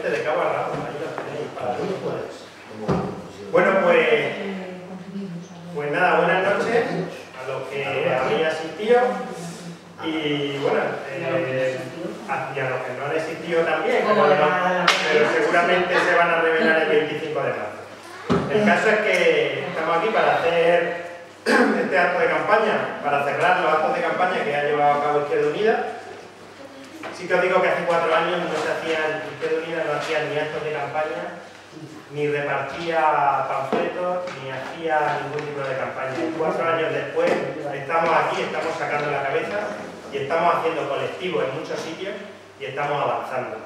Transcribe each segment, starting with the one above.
prácticamente de cabo a rabo. Ahí lo tenéis, para los jueves. Bueno, pues nada, buenas noches a los que habéis asistido y bueno, y a los que no han asistido también, pero seguramente se van a revelar el 25 de marzo. El caso es que estamos aquí para hacer este acto de campaña, para cerrar los actos de campaña que ha llevado a cabo Izquierda Unida. Sí que os digo que hace 4 años no se hacían, Izquierda Unida no hacía ni actos de campaña, ni repartía panfletos, ni hacía ningún tipo de campaña. Y 4 años después estamos aquí, estamos sacando la cabeza y estamos haciendo colectivos en muchos sitios y estamos avanzando.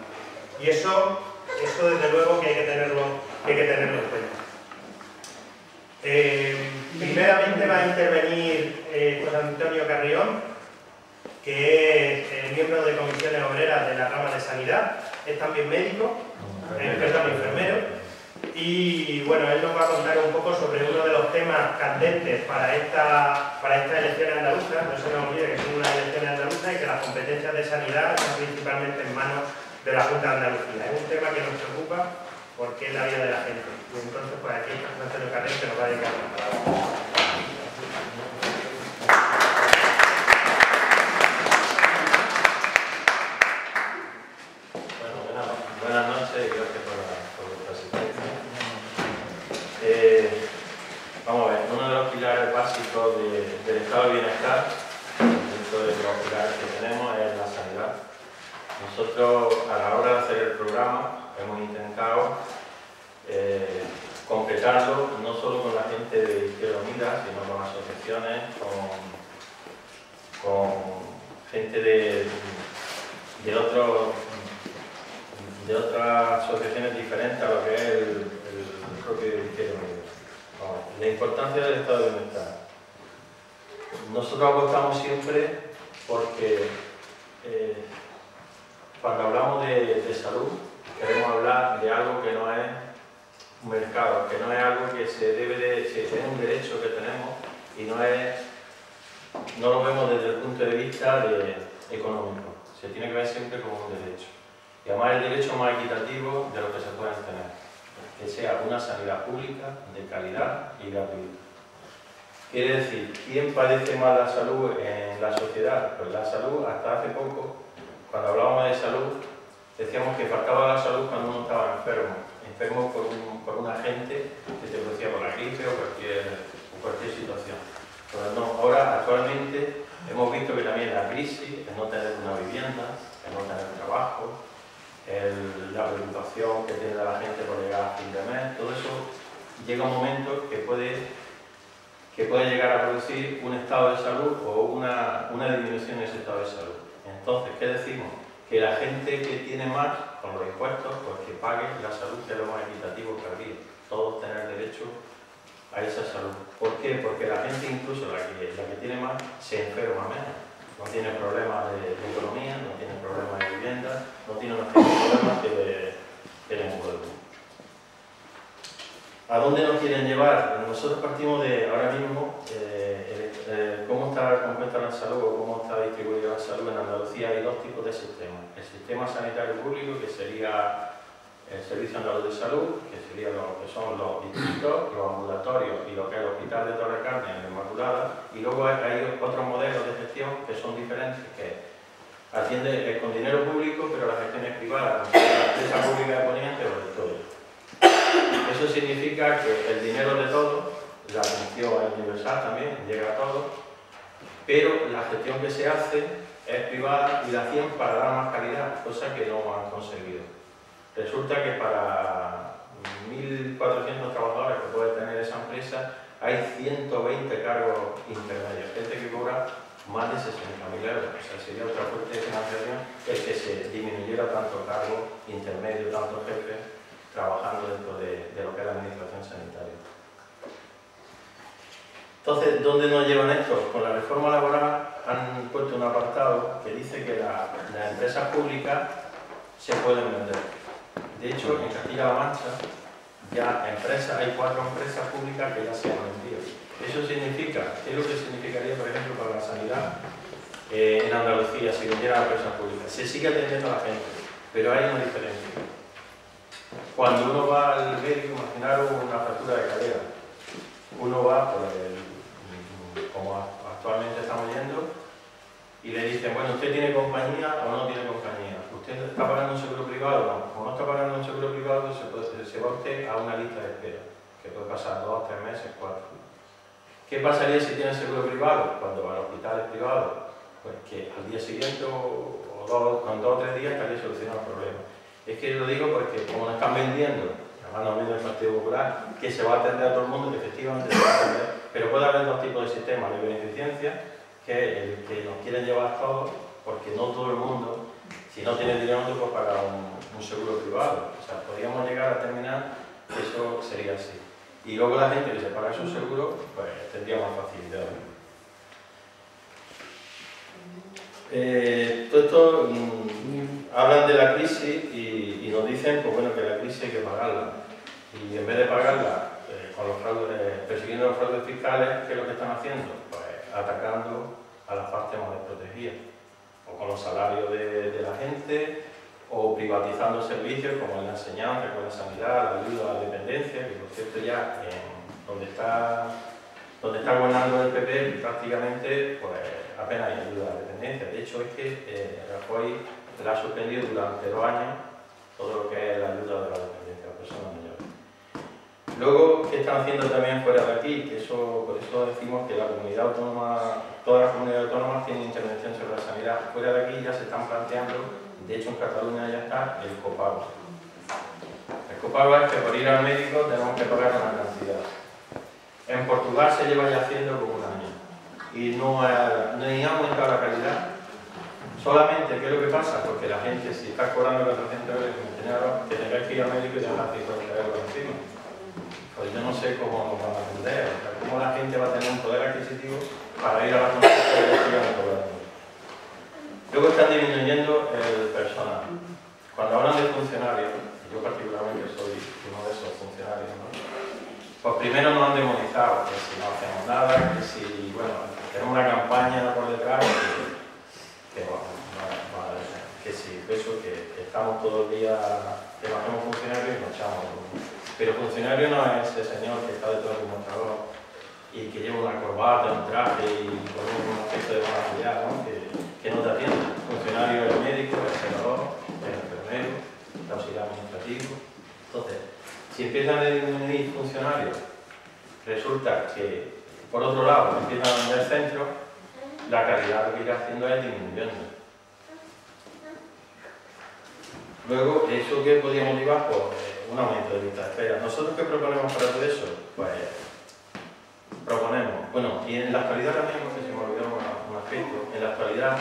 Y eso desde luego que hay que tenerlo en cuenta. Primeramente va a intervenir José Antonio Carrión, que es miembro de comisiones obreras de la rama de sanidad, es también médico, enfermero, y bueno, él nos va a contar un poco sobre uno de los temas candentes para estas elecciones andaluzas. No se nos olvide que son unas elecciones andaluzas y que las competencias de sanidad están principalmente en manos de la Junta de Andalucía. Es un tema que nos preocupa porque es la vida de la gente. Y entonces, pues aquí está José Antonio Carrión, que nos va a dedicar la palabra. Buenas noches y gracias por vuestra asistencia. Vamos a ver, uno de los pilares básicos del estado de bienestar, dentro de los pilares que tenemos, es la sanidad. Nosotros, a la hora de hacer el programa, hemos intentado concretarlo no solo con la gente de Izquierda Unida, sino con asociaciones, con gente de otras asociaciones diferentes a lo que es el propio Izquierda Unida. La importancia del estado de bienestar. Nosotros apostamos siempre porque cuando hablamos de salud queremos hablar de algo que no es un mercado, que no es algo que se es un derecho que tenemos y no lo vemos desde el punto de vista económico. Se tiene que ver siempre como un derecho. Y además el derecho más equitativo de lo que se pueden tener, que sea una sanidad pública de calidad y gratuita. Quiere decir, ¿quién padece más la salud en la sociedad? Pues la salud, hasta hace poco, cuando hablábamos de salud, decíamos que faltaba la salud cuando uno estaba enfermo por un agente que te producía por la gripe o cualquier situación. Pero no, ahora, actualmente, hemos visto que también la crisis, el no tener una vivienda, el no tener trabajo, la preocupación que tiene la gente por llegar a fin de mes, todo eso llega un momento que puede llegar a producir un estado de salud o una disminución en ese estado de salud. Entonces, ¿qué decimos? Que la gente que tiene más con los impuestos, pues que pague la salud, que es lo más equitativo que habría. Todos tener derecho a esa salud. ¿Por qué? Porque la gente, incluso la que tiene más, se enferma menos. No tiene problemas de economía, no tiene problemas de vivienda, no tiene unos problemas que le envuelven. ¿A dónde nos quieren llevar? Nosotros partimos de, ahora mismo, cómo está compuesta la salud o cómo está distribuida la salud en Andalucía. Hay 2 tipos de sistemas. El sistema sanitario público, que sería el Servicio Andaluz de Salud, que serían lo que son los distritos, los ambulatorios y lo que es el Hospital de Torrecarne en la Inmaculada. Y luego hay otros modelos de gestión que son diferentes, que atiende con dinero público, pero la gestión es privada, como la empresa pública de Poniente o de todo. Eso significa que el dinero de todos, la atención es universal también, llega a todos, pero la gestión que se hace es privada y la hacían para dar más calidad, cosa que no han conseguido. Resulta que para 1.400 trabajadores que puede tener esa empresa hay 120 cargos intermedios, gente que cobra más de 60.000 euros. O sea, sería otra fuente de financiación el que se disminuyera tanto cargo intermedio, tanto jefes trabajando dentro de lo que es la administración sanitaria. Entonces, ¿dónde nos llevan estos? Con la reforma laboral han puesto un apartado que dice que las empresas públicas se pueden vender. De hecho, en Castilla-La Mancha ya hay 4 empresas públicas que ya se han vendido. Eso significa, ¿qué es lo que significaría, por ejemplo, para la sanidad en Andalucía si vendieran a empresas públicas? Se sigue atendiendo a la gente, pero hay una diferencia. Cuando uno va al médico, imaginaros una fractura de cadera. Uno va, como actualmente estamos yendo, y le dicen, bueno, ¿usted tiene compañía o no tiene compañía? ¿Usted está pagando un seguro privado o no? Como no está pagando un seguro privado, se va usted a una lista de espera, que puede pasar 2, 3 meses, 4. ¿Qué pasaría si tiene seguro privado? Cuando va al hospital privado, pues que al día siguiente con 2 o 3 días estaría solucionado el problema. Es que lo digo porque como nos están vendiendo, además nos vende el Partido Popular, que se va a atender a todo el mundo, que efectivamente se va a atender, pero puede haber dos tipos de sistemas de beneficencia, que es el que nos quieren llevar a todos, porque no todo el mundo, si no tiene dinero, no puede pagar un seguro privado. O sea, podríamos llegar a terminar que eso sería así. Y luego la gente que se paga su seguro, pues tendría más facilidad. Todo esto hablan de la crisis y nos dicen pues bueno, que la crisis hay que pagarla. Y en vez de pagarla con los fraudes, persiguiendo los fraudes fiscales, ¿qué es lo que están haciendo? Pues atacando a las partes más desprotegidas, o con los salarios de la gente, o privatizando servicios como en la enseñanza, como en la sanidad, la ayuda a la dependencia, que por cierto ya donde está gobernando el PP prácticamente pues apenas hay ayuda a la dependencia. De hecho es que Rajoy la ha suspendido durante 2 años todo lo que es la ayuda de la dependencia a las personas mayores. Luego, ¿qué están haciendo también fuera de aquí? Que por eso decimos que la comunidad autónoma, todas las comunidades autónomas tienen intervención sobre la sanidad. Fuera de aquí ya se están planteando, de hecho en Cataluña ya está, el copago. El copago es que por ir al médico tenemos que pagar una cantidad. En Portugal se lleva ya haciendo como 1 año y no ha aumentado la calidad. Solamente, ¿qué es lo que pasa? Porque la gente, si está cobrando 400 euros, que tengáis que ir al médico y te dejar 50 euros encima. Pues yo no sé cómo nos van a atender, o sea, cómo la gente va a tener un poder adquisitivo para ir a la consulta y les sigan cobrando. Luego están disminuyendo el personal. Cuando hablan de funcionarios, yo particularmente soy uno de esos funcionarios, ¿no? Pues primero nos han demonizado, que si no hacemos nada, que si, bueno, tenemos una campaña por detrás, que si eso, que estamos todo el día, que nos hacemos funcionarios y nos echamos. Pero funcionario no es ese señor que está detrás del mostrador y que lleva una corbata, un traje y con un aspecto de moralidad, ¿no? que no te atiende. Funcionario es el médico, el senador, el enfermero, el auxiliar administrativo. Entonces, si empiezan a disminuir funcionarios, resulta que, por otro lado, empiezan a vender centros, la calidad lo que irá haciendo es disminuyendo. Luego, ¿eso qué podríamos llevar? Pues un aumento de lista de espera. ¿Nosotros qué proponemos para todo eso? Pues proponemos, bueno, y en la actualidad también, porque se me olvidó un aspecto, en la actualidad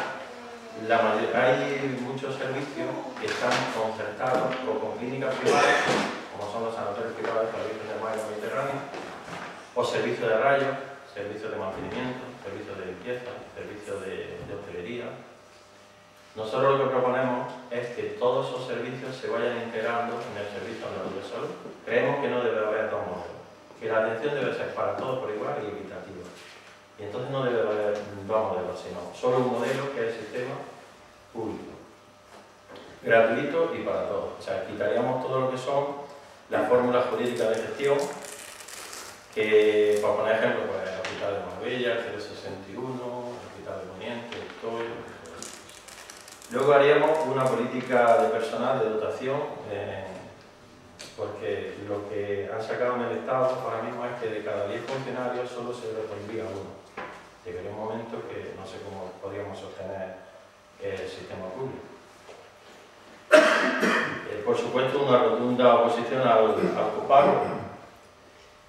hay muchos servicios que están concertados con clínicas privadas, como son los sanatorios privados para la Virgen del Mar y el Mediterráneo, o servicios de rayos, servicios de mantenimiento, servicios de limpieza, servicios de hostelería. Nosotros lo que proponemos es que todos esos servicios se vayan integrando en el servicio andaluz de salud. Creemos que no debe haber 2 modelos, que la atención debe ser para todos por igual y equitativa. Y entonces no debe haber 2 modelos, sino solo un modelo que es el sistema público, gratuito y para todos. O sea, quitaríamos todo lo que son las fórmulas jurídicas de gestión, que, para poner ejemplo, pues el Hospital de Marbella, el 061, el Hospital de Poniente, el Toyo. Luego haríamos una política de personal, de dotación, porque lo que han sacado en el Estado ahora mismo es que de cada 10 funcionarios solo se le pondría 1. Llegaría un momento que no sé cómo podríamos sostener el sistema público. Por supuesto, una rotunda oposición al copago.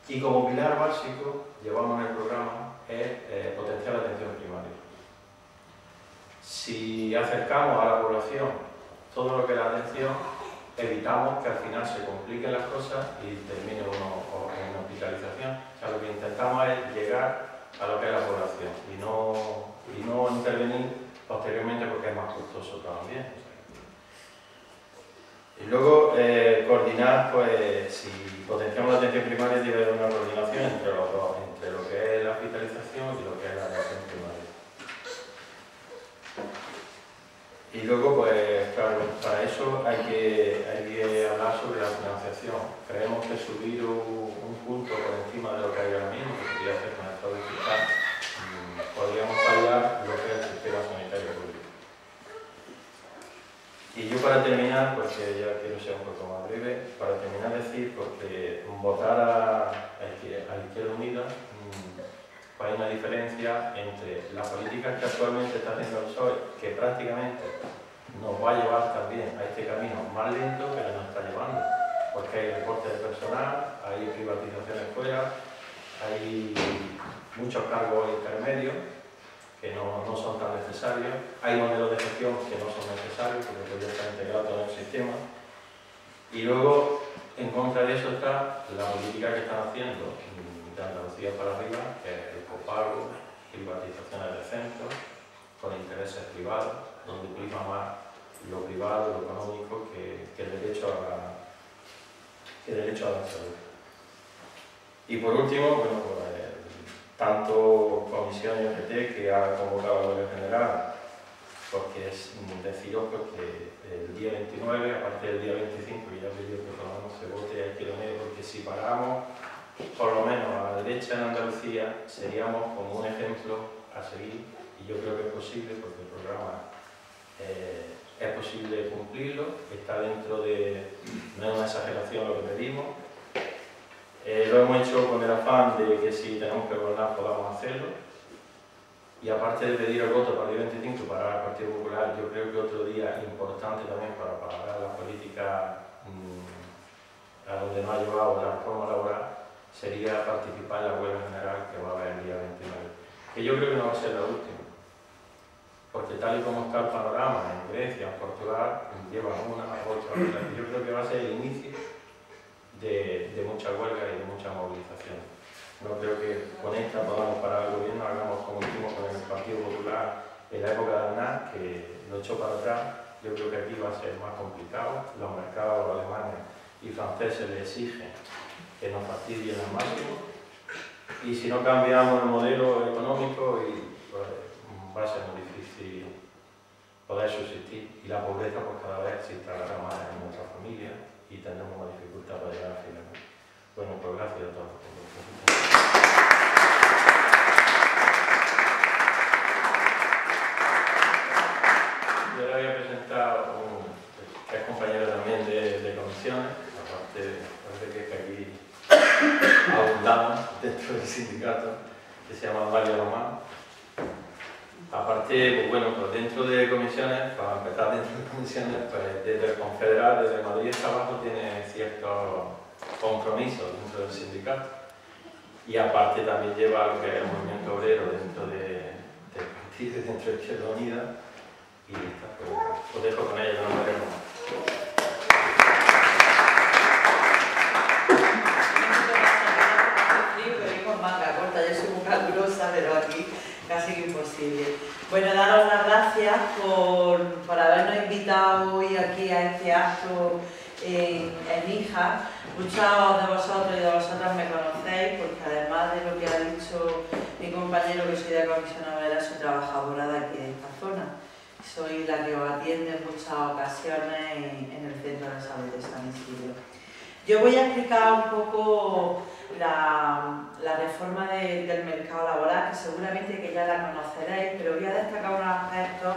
Y como pilar básico, llevamos en el programa, es potenciar la atención primaria. Si acercamos a la población todo lo que es la atención, evitamos que al final se compliquen las cosas y termine uno en una hospitalización. O sea, lo que intentamos es llegar a lo que es la población y no intervenir posteriormente porque es más costoso también. Y luego coordinar, pues si potenciamos la atención primaria debe haber una coordinación entre los dos, entre lo que es la hospitalización y lo que es la atención primaria. Y luego, pues claro, para eso hay que hablar sobre la financiación. creemos que subir un punto por encima de lo que hay ahora mismo, que podría ser con el fraude fiscal, podríamos fallar lo que es el sistema sanitario público. Y yo, para terminar, porque ya quiero ser un poco más breve, para terminar decir, porque votar a Izquierda Unida, hay una diferencia entre las políticas que actualmente está haciendo el PSOE, que prácticamente nos va a llevar también a este camino más lento, pero nos está llevando, porque hay recortes de personal, hay privatizaciones fuera, hay muchos cargos intermedios que no son tan necesarios, hay modelos de gestión que no son necesarios porque ya está integrado todo el sistema, y luego en contra de eso está la política que están haciendo de Andalucía para arriba, que es el copago, privatizaciones de centros con intereses privados, donde prima más lo privado, lo económico, que el derecho a la salud. Y por último, bueno, pues, tanto Comisión IOGT, que ha convocado a la Huelga General, porque es deciros que el día 29, aparte del día 25, que ya pedido que por lo menos se vote a Izquierda Unida, porque si paramos por lo menos a la derecha en Andalucía, seríamos como un ejemplo a seguir, y yo creo que es posible, porque el programa es posible cumplirlo, está dentro de, no es una exageración lo que pedimos. Lo hemos hecho con el afán de que si tenemos que gobernar podamos hacerlo, y aparte de pedir el voto para el día 25 para el Partido Popular, yo creo que otro día importante también para parar la política a donde no ha llevado la reforma laboral sería participar en la huelga general que va a haber el día 29, que yo creo que no va a ser la última, porque tal y como está el panorama en Grecia, en Portugal, llevan una, otra, y yo creo que va a ser el inicio de mucha huelga y de mucha movilización. No creo que con esta podamos parar el gobierno, hagamos como hicimos con el Partido Popular en la época de Aznar, que lo echó para atrás. Yo creo que aquí va a ser más complicado. Los mercados alemanes y franceses le exigen que nos fastidien al máximo, y si no cambiamos el modelo económico, pues, va a ser muy difícil poder subsistir, y la pobreza pues cada vez se instalará más en nuestra familia y tendremos más dificultad para llegar a fin de mes. Bueno, pues gracias a todos. Yo le voy a presentar que es compañero también de comisiones, aparte parece que aquí abundamos dentro del sindicato, que se llama Mario Román. Aparte, pues bueno, pues dentro de comisiones, para empezar dentro de comisiones, pues desde el Confederal, desde Madrid hasta abajo, tiene ciertos compromisos dentro del sindicato. Y aparte también lleva lo que es el movimiento obrero dentro del partido, dentro de Izquierda Unida. Y está, pues, os dejo con ella, no me veremos. Pero aquí casi que imposible. Bueno, daros las gracias por habernos invitado hoy aquí a este acto en Níjar. Muchos de vosotros y de vosotras me conocéis, porque además de lo que ha dicho mi compañero, que soy de la Comisión Obrera, soy trabajadora de aquí de esta zona. Soy la que os atiende en muchas ocasiones en el Centro de Salud de San Isidro. Yo voy a explicar un poco la reforma del mercado laboral, que seguramente que ya la conoceréis, pero voy a destacar unos aspectos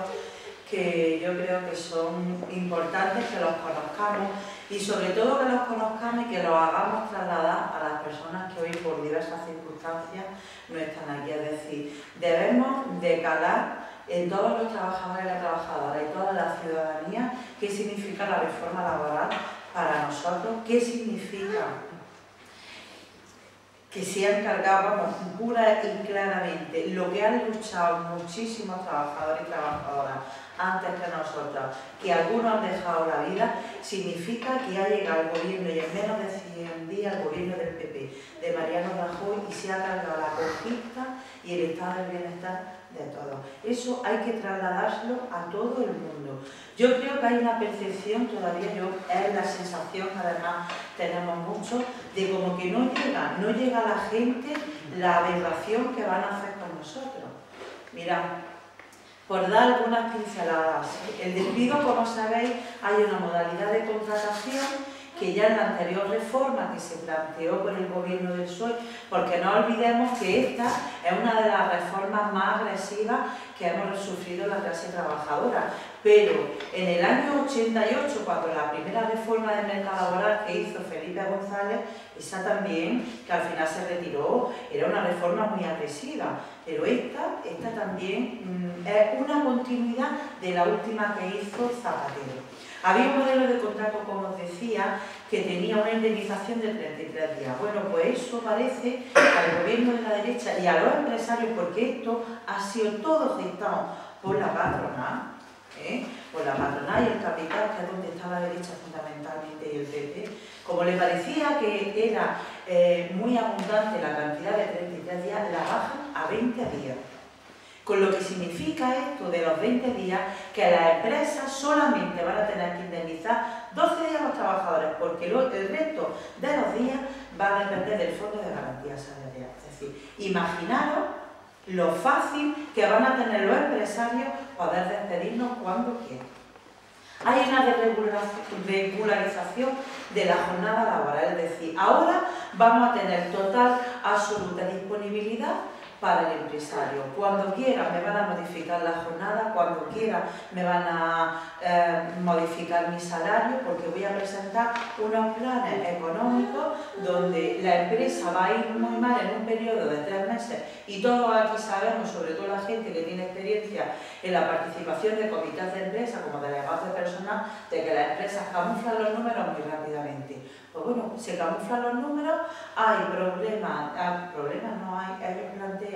que yo creo que son importantes que los conozcamos, y sobre todo que los conozcamos y que los hagamos trasladar a las personas que hoy por diversas circunstancias no están aquí. Es decir, debemos de calar en todos los trabajadores y las trabajadoras y toda la ciudadanía qué significa la reforma laboral para nosotros, qué significa que se han cargado pura y claramente lo que han luchado muchísimos trabajadores y trabajadoras antes que nosotros, que algunos han dejado la vida, significa que ha llegado el gobierno, y en menos de 100 días el gobierno del PP, de Mariano Rajoy, y se ha cargado la conquista y el estado del bienestar de todos. Eso hay que trasladárselo a todo el mundo. Yo creo que hay una percepción todavía, es la sensación que además tenemos mucho, de como que no llega a la gente la aberración que van a hacer con nosotros. Mirad, por dar algunas pinceladas, el despido, como sabéis, hay una modalidad de contratación que ya en la anterior reforma que se planteó por el gobierno del PSOE, porque no olvidemos que esta es una de las reformas más agresivas que hemos sufrido la clase trabajadora. Pero en el año 88, cuando la primera reforma del mercado laboral que hizo Felipe González, esa también, que al final se retiró, era una reforma muy agresiva. Pero esta también es una continuidad de la última que hizo Zapatero. Había un modelo de contrato, como os decía, que tenía una indemnización de 33 días. Bueno, pues eso parece que al gobierno de la derecha y a los empresarios, porque esto ha sido todo gestado por la patronal, por la patronal y el capital, que es donde está la derecha fundamentalmente, y el PP, como le parecía que era muy abundante la cantidad de 33 días, la bajan a 20 días. Con lo que significa esto de los 20 días, que las empresas solamente van a tener que indemnizar 12 días a los trabajadores, porque el resto de los días va a depender del Fondo de Garantía Salarial. Es decir, imaginaros lo fácil que van a tener los empresarios poder despedirnos cuando quieran. Hay una desregularización de la jornada laboral, es decir, ahora vamos a tener total, absoluta disponibilidad para el empresario. Cuando quiera me van a modificar la jornada, cuando quiera me van a modificar mi salario, porque voy a presentar unos planes económicos donde la empresa va a ir muy mal en un periodo de 3 meses, y todos aquí sabemos, sobre todo la gente que tiene experiencia en la participación de comités de empresa como delegados de personal, de que las empresas camuflan los números muy rápidamente. Pues bueno, se camuflan los números, hay problemas no hay, ellos plantean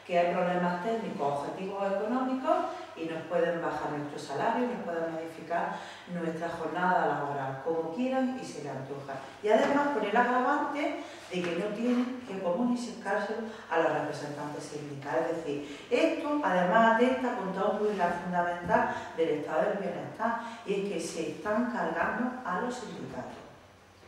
que hay problemas técnicos, objetivos económicos, y nos pueden bajar nuestro salario, nos pueden modificar nuestra jornada laboral como quieran y se les antoja. Y además con el agravante de que no tienen que comunicarse a los representantes sindicales. Es decir, esto además atenta contra un pilar fundamental del estado del bienestar, y es que se están cargando a los sindicatos.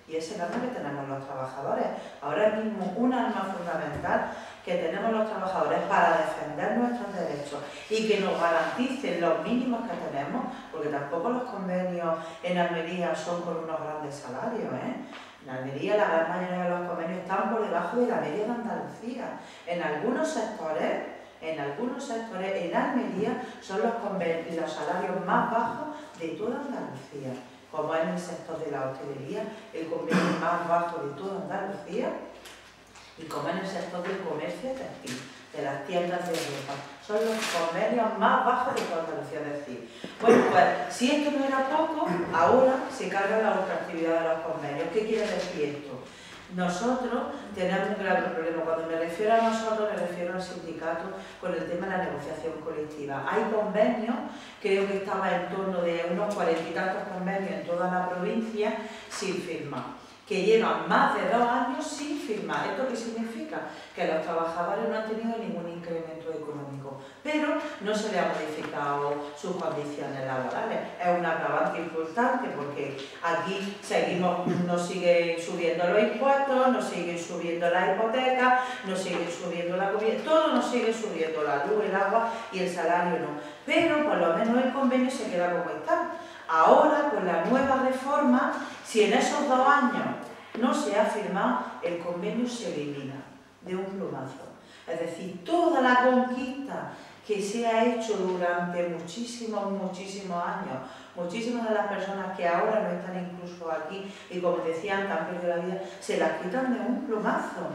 Y ese es el arma que tenemos los trabajadores. Ahora mismo un arma fundamental que tenemos los trabajadores para defender nuestros derechos y que nos garanticen los mínimos que tenemos, porque tampoco los convenios en Almería son con unos grandes salarios, En Almería la gran mayoría de los convenios están por debajo de la media de Andalucía. En algunos sectores en Almería son los salarios más bajos de toda Andalucía, como es en el sector de la hostelería, el convenio más bajo de toda Andalucía, y como en el sector del comercio textil, de las tiendas de ropa. Son los convenios más bajos de toda Andalucía. Es decir, bueno, pues si esto no era poco, ahora se carga la ultraactividad de los convenios. ¿Qué quiere decir esto? Nosotros tenemos un grave problema. Cuando me refiero a nosotros, me refiero al sindicato con el tema de la negociación colectiva. Hay convenios, creo que estaba en torno de unos 40 y tantos convenios en toda la provincia sin firmar, que llevan más de 2 años sin firmar. ¿Esto qué significa? Que los trabajadores no han tenido ningún incremento económico, pero no se les ha modificado sus condiciones laborales. Es un agravante importante, porque aquí nos siguen subiendo los impuestos, nos siguen subiendo las hipotecas, nos siguen subiendo la comida, todo nos sigue subiendo, la luz, el agua, y el salario no. Pero por lo menos el convenio se queda como está. Ahora, con la nueva reforma, si en esos 2 años no se ha firmado, el convenio se elimina de un plumazo. Es decir, toda la conquista que se ha hecho durante muchísimos años, muchísimas de las personas que ahora no están incluso aquí y, como decían, han perdido la vida, se las quitan de un plumazo.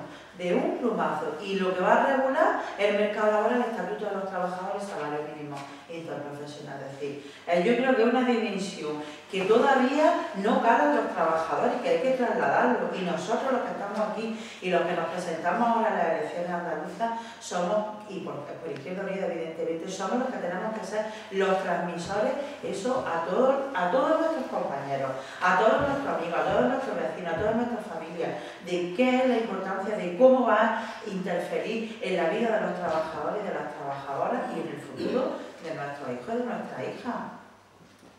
Y lo que va a regular el mercado laboral, el estatuto de los trabajadores, salario mínimo interprofesional. Es decir, yo creo que es una dimensión que todavía no cala a los trabajadores, que hay que trasladarlo, y nosotros los que estamos aquí y los que nos presentamos ahora en las elecciones andaluzas somos, y por Izquierda Unida evidentemente, somos los que tenemos que ser los transmisores, eso a todos nuestros compañeros, a todos nuestros amigos, a todos nuestros vecinos, a todas nuestras familias, de qué es la importancia, de cómo va a interferir en la vida de los trabajadores y de las trabajadoras y en el futuro de nuestros hijos y de nuestras hijas.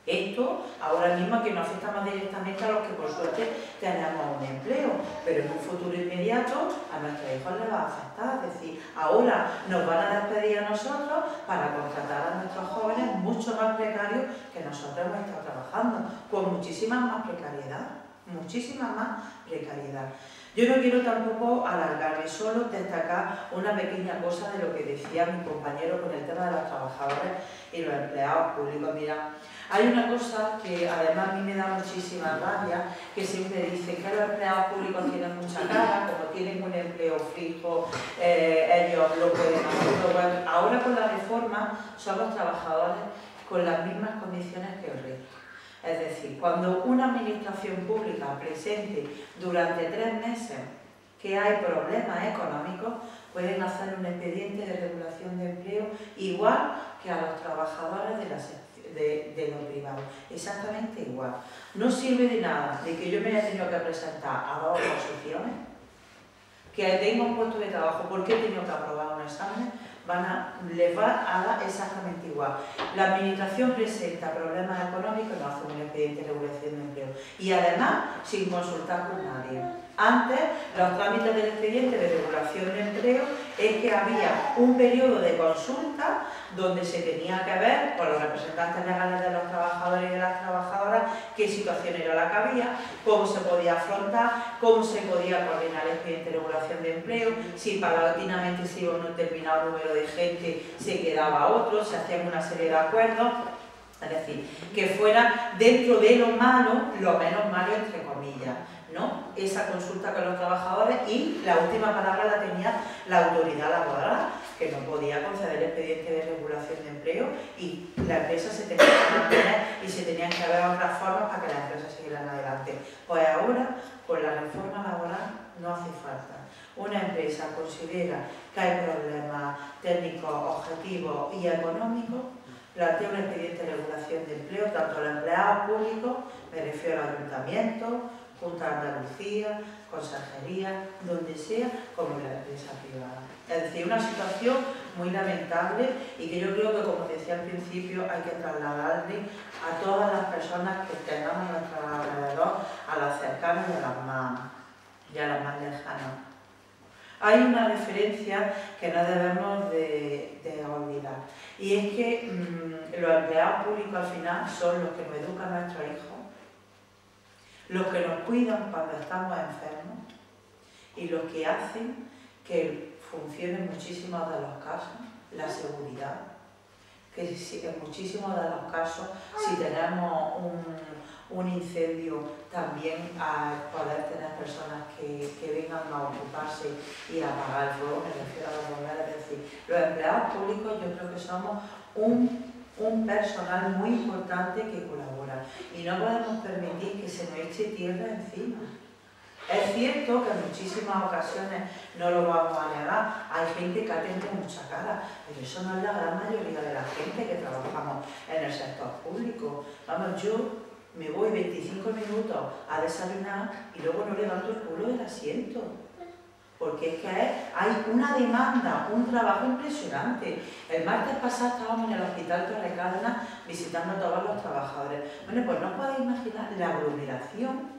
Esto ahora mismo que nos afecta más directamente a los que por suerte tenemos un empleo, pero en un futuro inmediato a nuestros hijos les va a afectar. Es decir, ahora nos van a despedir a nosotros para contratar a nuestros jóvenes mucho más precarios que nosotros hemos estado trabajando, con muchísima más precariedad. muchísima más precariedad. Yo no quiero tampoco alargarme, solo destacar una pequeña cosa de lo que decía mi compañero con el tema de los trabajadores y los empleados públicos. Mira, hay una cosa que además a mí me da muchísima rabia, que siempre dicen que los empleados públicos tienen mucha cara, como tienen un empleo fijo, ellos lo pueden hacer. Ahora con la reforma son los trabajadores con las mismas condiciones que el resto. Es decir, cuando una administración pública presente durante 3 meses que hay problemas económicos, pueden hacer un expediente de regulación de empleo igual que a los trabajadores de lo privado, exactamente igual. No sirve de nada de que yo me haya tenido que presentar a 2 oposiciones, que tenga un puesto de trabajo porque he tenido que aprobar un examen, les va a dar exactamente igual. La administración presenta problemas económicos y no hace un expediente de regulación de empleo. Y además, sin consultar con nadie. Antes, los trámites del expediente de regulación de empleo es que había un periodo de consulta donde se tenía que ver con los representantes legales de los trabajadores y de las trabajadoras qué situación era la que había, cómo se podía afrontar, cómo se podía coordinar el expediente de regulación de empleo, si paulatinamente se iba a un determinado número de gente, se quedaba otro, se hacían una serie de acuerdos. Es decir, que fuera dentro de lo malo, lo menos malo entre comillas, ¿no? Esa consulta con los trabajadores, y la última palabra la tenía la autoridad laboral, que no podía conceder el expediente de regulación de empleo y la empresa se tenía que mantener y se tenían que haber otras formas para que las empresas siguieran adelante. Pues ahora, con la reforma laboral, no hace falta. Una empresa considera que hay problemas técnicos, objetivos y económicos, plantea un expediente de regulación de empleo, tanto al empleado público, me refiero al ayuntamiento, Junta de Andalucía, consejería, donde sea, como en la empresa privada. Es decir, una situación muy lamentable y que yo creo que, como decía al principio, hay que trasladarle a todas las personas que tengamos a nuestro alrededor, a las cercanas y a las más lejanas. Hay una referencia que no debemos de olvidar, y es que los empleados públicos al final son los que nos educan a nuestros hijos, los que nos cuidan cuando estamos enfermos y los que hacen que funcione en muchísimos de los casos la seguridad, que en muchísimos de los casos, si tenemos un incendio, también a poder tener personas que vengan a ocuparse y a apagar el fuego, me refiero a los bomberos. Es decir, los empleados públicos yo creo que somos un personal muy importante que colabora y no podemos permitir que se nos eche tierra encima. Es cierto que en muchísimas ocasiones, no lo vamos a negar, hay gente que atiende mucha cara, pero eso no es la gran mayoría de la gente que trabajamos en el sector público. Vamos, yo me voy 25 minutos a desayunar y luego no levanto el culo del asiento. Porque es que hay una demanda, un trabajo impresionante. El martes pasado estábamos en el Hospital Torre Cárdenas visitando a todos los trabajadores. Bueno, pues no podéis imaginar la aglomeración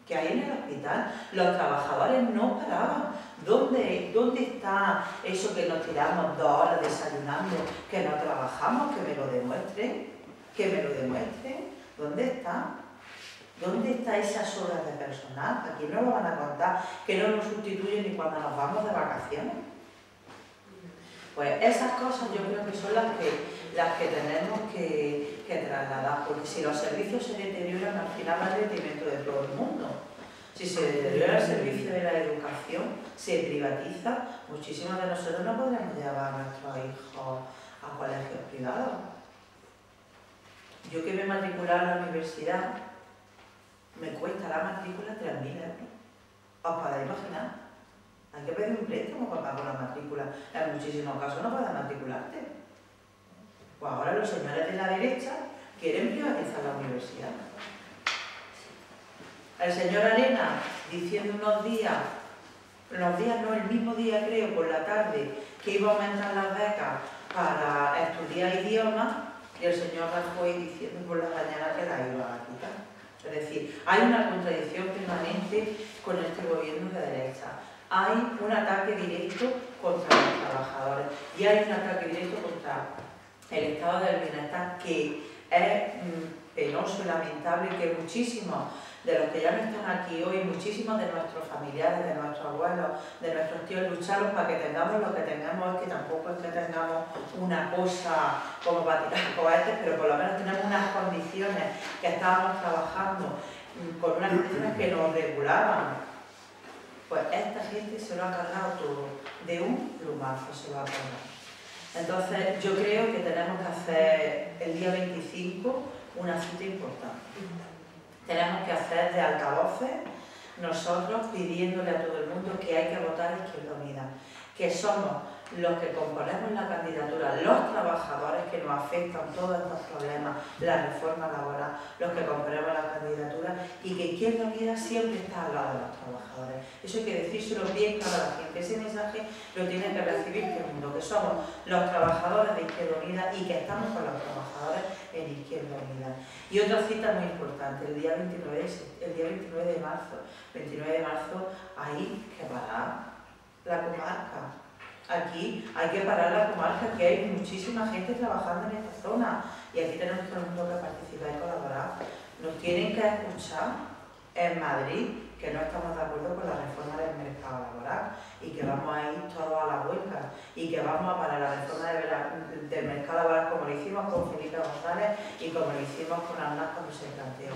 que hay en el hospital. Los trabajadores no paraban. ¿Dónde está eso que nos tiramos 2 horas desayunando, que no trabajamos? Que me lo demuestren, que me lo demuestren. ¿Dónde está? ¿Dónde está esas horas de personal? Aquí no lo van a contar, que no nos sustituyen ni cuando nos vamos de vacaciones. Pues esas cosas yo creo que son las que tenemos que trasladar, porque si los servicios se deterioran, al final va en detrimento de todo el mundo. Si se deteriora el servicio de la educación, se privatiza, muchísimos de nosotros no podremos llevar a nuestros hijos a colegios privados. Yo que me matriculé en la universidad, me cuesta la matrícula 3.000 euros. ¿Os podéis imaginar? Hay que pedir un préstamo para pagar la matrícula. En muchísimos casos no puedes matricularte. Pues ahora los señores de la derecha quieren privatizar la universidad. El señor Arena diciendo unos días no, el mismo día creo, por la tarde, que iba a aumentar las becas para estudiar idiomas, y el señor Rajoy diciendo por la mañana que la iba a quitar. Es decir, hay una contradicción permanente con este gobierno de derecha. Hay un ataque directo contra los trabajadores y hay un ataque directo contra el estado del bienestar, que es penoso y lamentable que muchísimos de los que ya no están aquí hoy, muchísimos de nuestros familiares, de nuestros abuelos, de nuestros tíos lucharon para que tengamos lo que tengamos, que tampoco es que tengamos una cosa como para tirar cohetes, pero por lo menos tenemos unas condiciones que estábamos trabajando con unas condiciones que nos regulaban. Pues esta gente se lo ha cargado todo, de un plumazo se lo ha cargado. Entonces yo creo que tenemos que hacer el día 25 una cita importante. Tenemos que hacer de altavoces nosotros pidiéndole a todo el mundo que hay que votar Izquierda Unida, que somos los que componemos la candidatura, los trabajadores que nos afectan todos estos problemas, la reforma laboral, los que componemos la candidatura, y que Izquierda Unida siempre está al lado de los trabajadores. Eso hay que decírselo bien claro a la gente. Ese mensaje lo tiene que recibir todo el mundo, que somos los trabajadores de Izquierda Unida y que estamos con los trabajadores en Izquierda Unida. Y otra cita muy importante, el día 29 de marzo. 29 de marzo hay que parar la comarca. Aquí hay que parar la comarca, que hay muchísima gente trabajando en esta zona y aquí tenemos todo el mundo que participar y colaborar. Nos tienen que escuchar en Madrid que no estamos de acuerdo con la reforma del mercado laboral y que vamos a ir todos a la huelga y que vamos a parar la reforma del mercado laboral como lo hicimos con Felipe González y como lo hicimos con Arnaz cuando se planteó.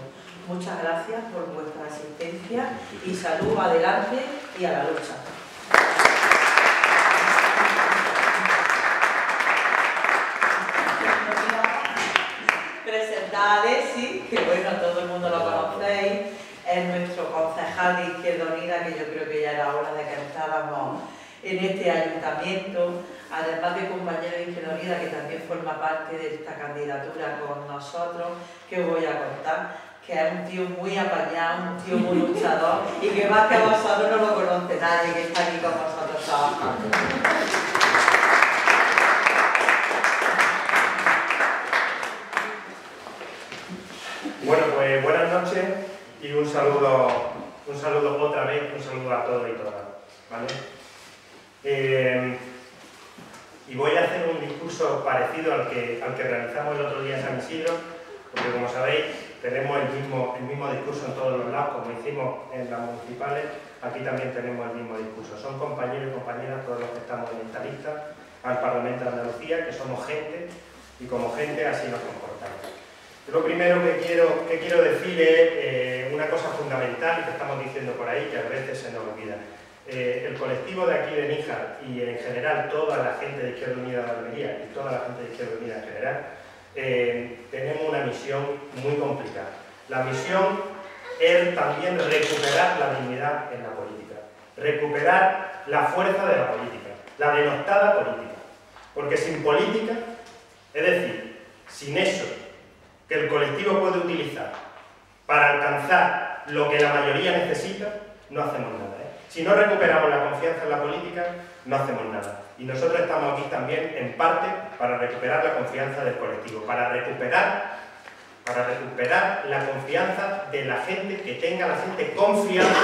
Muchas gracias por vuestra asistencia y salud adelante y a la lucha. Presentar a Alexis, que bueno, todo el mundo lo conocéis, es nuestro concejal de Izquierda Unida, que yo creo que ya era hora de que entráramos en este ayuntamiento, además de compañero de Izquierda Unida, que también forma parte de esta candidatura con nosotros, que os voy a contar, que es un tío muy apañado, un tío muy luchador, y que más que a vosotros no lo conoce nadie, que está aquí con vosotros trabajando. Bueno, pues buenas noches y un saludo otra vez, un saludo a todos y todas, ¿vale? Y voy a hacer un discurso parecido al que realizamos el otro día en San Isidro, porque como sabéis, tenemos el mismo discurso en todos los lados, como hicimos en las municipales, aquí también tenemos el mismo discurso. Son compañeros y compañeras todos los que estamos en esta lista al Parlamento de Andalucía, que somos gente, y como gente así nos comportamos. Lo primero que quiero decir es una cosa fundamental que estamos diciendo por ahí, que a veces se nos olvida. El colectivo de aquí de Níjar y en general toda la gente de Izquierda Unida de Almería y toda la gente de Izquierda Unida en general, tenemos una misión muy complicada. La misión es también recuperar la dignidad en la política, recuperar la fuerza de la política, la denostada política. Porque sin política, es decir, sin eso que el colectivo puede utilizar para alcanzar lo que la mayoría necesita, no hacemos nada. Si no recuperamos la confianza en la política, no hacemos nada. Y nosotros estamos aquí también, en parte, para recuperar la confianza del colectivo, para recuperar la confianza de la gente, que tenga la gente confianza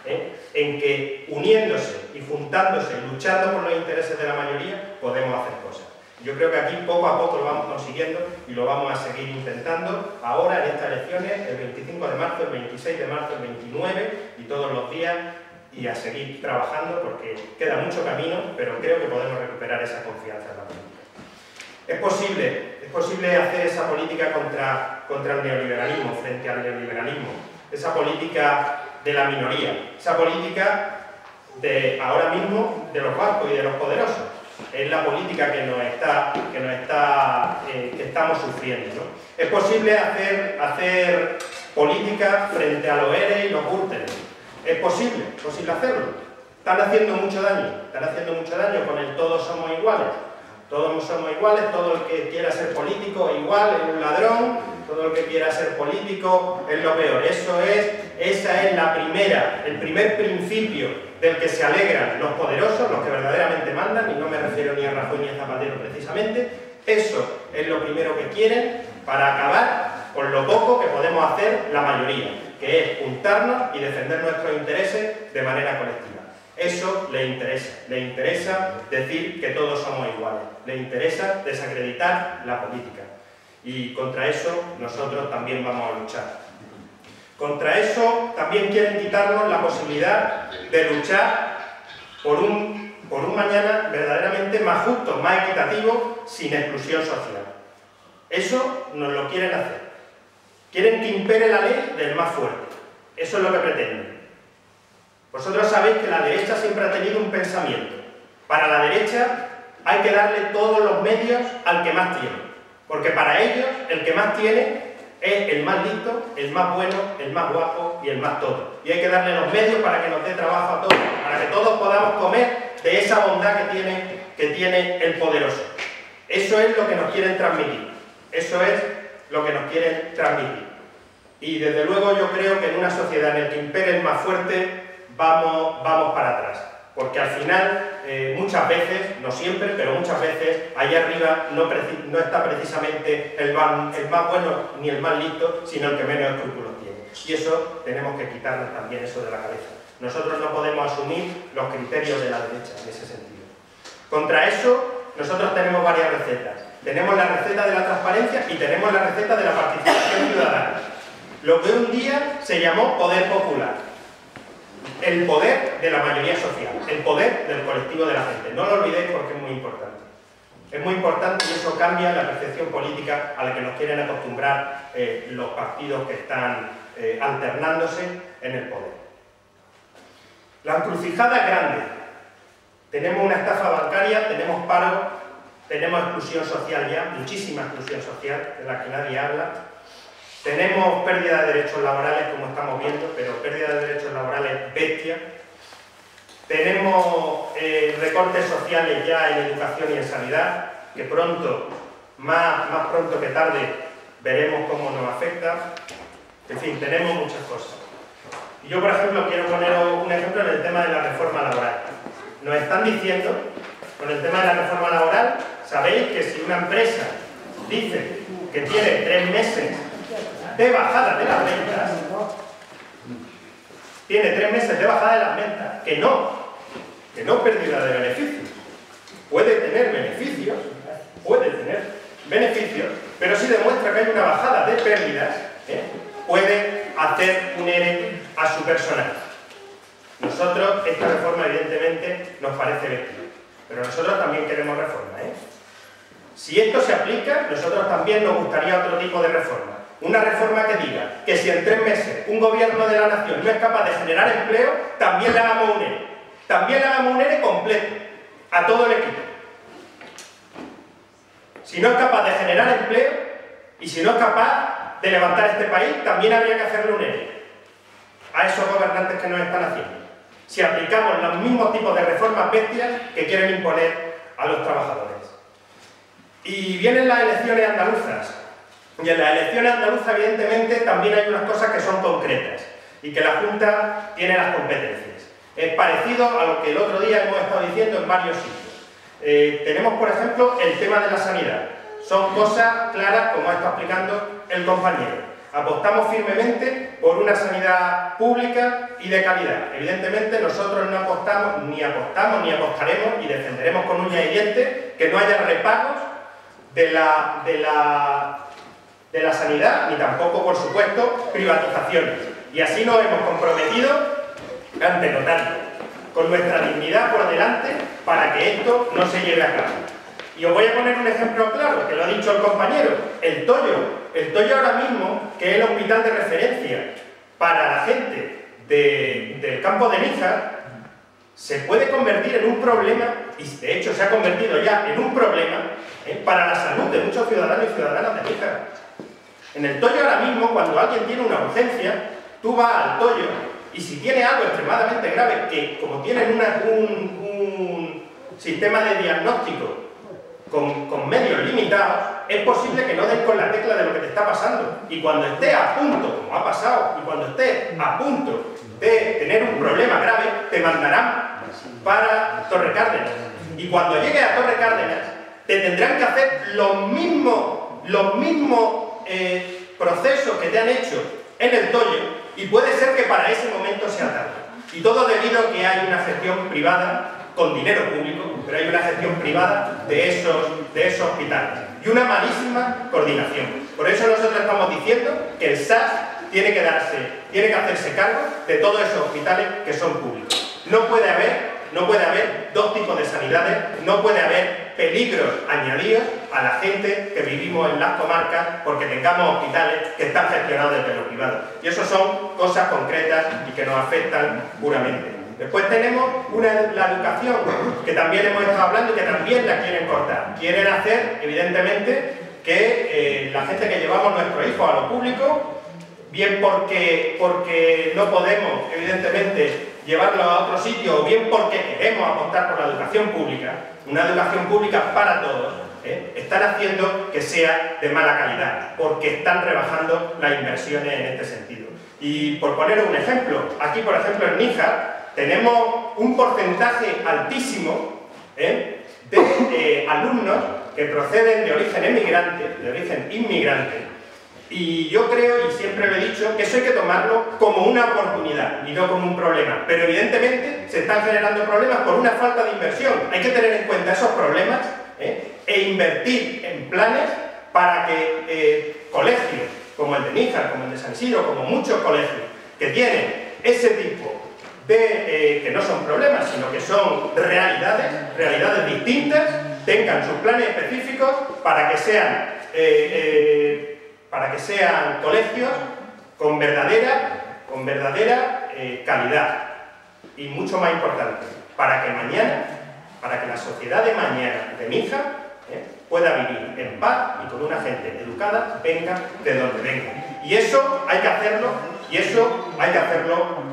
en que uniéndose y juntándose, luchando por los intereses de la mayoría, podemos hacer cosas. Yo creo que aquí poco a poco lo vamos consiguiendo y lo vamos a seguir intentando ahora en estas elecciones, el 25 de marzo, el 26 de marzo, el 29 y todos los días, y a seguir trabajando porque queda mucho camino, pero creo que podemos recuperar esa confianza en la política. Es posible hacer esa política contra el neoliberalismo, frente al neoliberalismo, esa política de la minoría, esa política de ahora mismo de los bancos y de los poderosos. Es la política que estamos sufriendo, ¿no? Es posible hacer política frente a los ERE y los gürteles. Es posible hacerlo. Están haciendo mucho daño con el todos somos iguales. Todos somos iguales, todo el que quiera ser político igual es un ladrón, todo el que quiera ser político es lo peor. Esa es el primer principio del que se alegran los poderosos, los que verdaderamente mandan, y no me refiero ni a Rajoy ni a Zapatero precisamente. Eso es lo primero que quieren para acabar con lo poco que podemos hacer la mayoría, que es juntarnos y defender nuestros intereses de manera colectiva. Eso le interesa decir que todos somos iguales, le interesa desacreditar la política. Y contra eso nosotros también vamos a luchar. Contra eso también quieren quitarnos la posibilidad de luchar por un mañana verdaderamente más justo, más equitativo, sin exclusión social. Eso nos lo quieren hacer. Quieren que impere la ley del más fuerte. Eso es lo que pretenden. Vosotros sabéis que la derecha siempre ha tenido un pensamiento. Para la derecha hay que darle todos los medios al que más tiene. Porque para ellos el que más tiene es el más listo, el más bueno, el más guapo y el más todo. Y hay que darle los medios para que nos dé trabajo a todos, para que todos podamos comer de esa bondad que tiene el poderoso. Eso es lo que nos quieren transmitir. Eso es lo que nos quieren transmitir. Y desde luego yo creo que en una sociedad en la que impere el más fuerte vamos para atrás. Porque al final, muchas veces, no siempre, pero muchas veces, allá arriba no está precisamente el más bueno ni el más listo, sino el que menos escrúpulos tiene. Y eso tenemos que quitarnos también eso de la cabeza. Nosotros no podemos asumir los criterios de la derecha en ese sentido. Contra eso, nosotros tenemos varias recetas. Tenemos la receta de la transparencia y tenemos la receta de la participación ciudadana. Lo que un día se llamó poder popular. El poder de la mayoría social, el poder del colectivo de la gente. No lo olvidéis porque es muy importante. Es muy importante y eso cambia la percepción política a la que nos quieren acostumbrar los partidos que están alternándose en el poder. La encrucijada es grande. Tenemos una estafa bancaria, tenemos paro, tenemos exclusión social ya, muchísima exclusión social, de la que nadie habla. Tenemos pérdida de derechos laborales, como estamos viendo, pero pérdida de derechos laborales bestia. Tenemos recortes sociales ya en educación y en sanidad, que pronto, más pronto que tarde, veremos cómo nos afecta. En fin, tenemos muchas cosas. Y yo, por ejemplo, quiero poner un ejemplo en el tema de la reforma laboral. Nos están diciendo, con el tema de la reforma laboral, sabéis que si una empresa dice que tiene 3 meses de bajada de las ventas, tiene 3 meses de bajada de las ventas, que no pérdida de beneficios. Puede tener beneficios, pero si demuestra que hay una bajada de pérdidas, puede hacer un ERE a su personal. Nosotros, esta reforma evidentemente nos parece bestia, pero nosotros también queremos reforma. Si esto se aplica, nosotros también nos gustaría otro tipo de reforma. Una reforma que diga que si en 3 meses un gobierno de la nación no es capaz de generar empleo, también le hagamos un ERE. También le hagamos un ERE completo, a todo el equipo. Si no es capaz de generar empleo y si no es capaz de levantar este país, también habría que hacerle un ERE a esos gobernantes que nos están haciendo. Si aplicamos los mismos tipos de reformas bestias que quieren imponer a los trabajadores. Y vienen las elecciones andaluzas. Y en las elecciones andaluzas, evidentemente, también hay unas cosas que son concretas y que la Junta tiene las competencias. Es parecido a lo que el otro día hemos estado diciendo en varios sitios. Tenemos, por ejemplo, el tema de la sanidad. Son cosas claras, como está explicando el compañero. Apostamos firmemente por una sanidad pública y de calidad. Evidentemente, nosotros no apostamos, ni apostaremos y defenderemos con uñas y dientes que no haya repagos de la sanidad, ni tampoco, por supuesto, privatizaciones. Y así nos hemos comprometido ante notario, con nuestra dignidad por delante, para que esto no se lleve a cabo. Y os voy a poner un ejemplo claro, que lo ha dicho el compañero, el Toyo. El Toyo ahora mismo, que es el hospital de referencia para la gente del campo de Níjar, se puede convertir en un problema, y de hecho se ha convertido ya en un problema, para la salud de muchos ciudadanos y ciudadanas de Níjar. En el Toyo ahora mismo, cuando alguien tiene una urgencia, tú vas al Toyo y si tiene algo extremadamente grave, que como tienen un sistema de diagnóstico con medios limitados, es posible que no den con la tecla de lo que te está pasando. Y cuando esté a punto, como ha pasado, y cuando esté a punto de tener un problema grave, te mandarán para Torre Cárdenas. Y cuando llegues a Torre Cárdenas, te tendrán que hacer los mismos procesos que te han hecho en el Toyo, y puede ser que para ese momento sea tarde. Y todo debido a que hay una gestión privada con dinero público, pero hay una gestión privada de esos hospitales y una malísima coordinación. Por eso nosotros estamos diciendo que el SAS tiene que hacerse cargo de todos esos hospitales que son públicos. No puede haber dos tipos de sanidades, no puede haber peligros añadidos a la gente que vivimos en las comarcas porque tengamos hospitales que están gestionados desde lo privado. Y eso son cosas concretas y que nos afectan puramente. Después tenemos la educación, que también hemos estado hablando y que también la quieren cortar. Quieren hacer, evidentemente, que la gente que llevamos nuestros hijos a lo público, bien porque no podemos, evidentemente, llevarlos a otro sitio, o bien porque queremos apostar por la educación pública, una educación pública para todos, están haciendo que sea de mala calidad, porque están rebajando las inversiones en este sentido. Y por poner un ejemplo, aquí por ejemplo en Níjar tenemos un porcentaje altísimo de alumnos que proceden de origen inmigrante, y yo creo, y siempre lo he dicho, que eso hay que tomarlo como una oportunidad y no como un problema. Pero evidentemente se están generando problemas por una falta de inversión. Hay que tener en cuenta esos problemas e invertir en planes para que colegios como el de Níjar, como el de San Isidro, como muchos colegios que tienen ese tipo de, que no son problemas, sino que son realidades distintas, tengan sus planes específicos para que sean colegios con verdadera calidad. Y mucho más importante, para que la sociedad de mañana de Níjar pueda vivir en paz y con una gente educada, venga de donde venga. Y eso hay que hacerlo,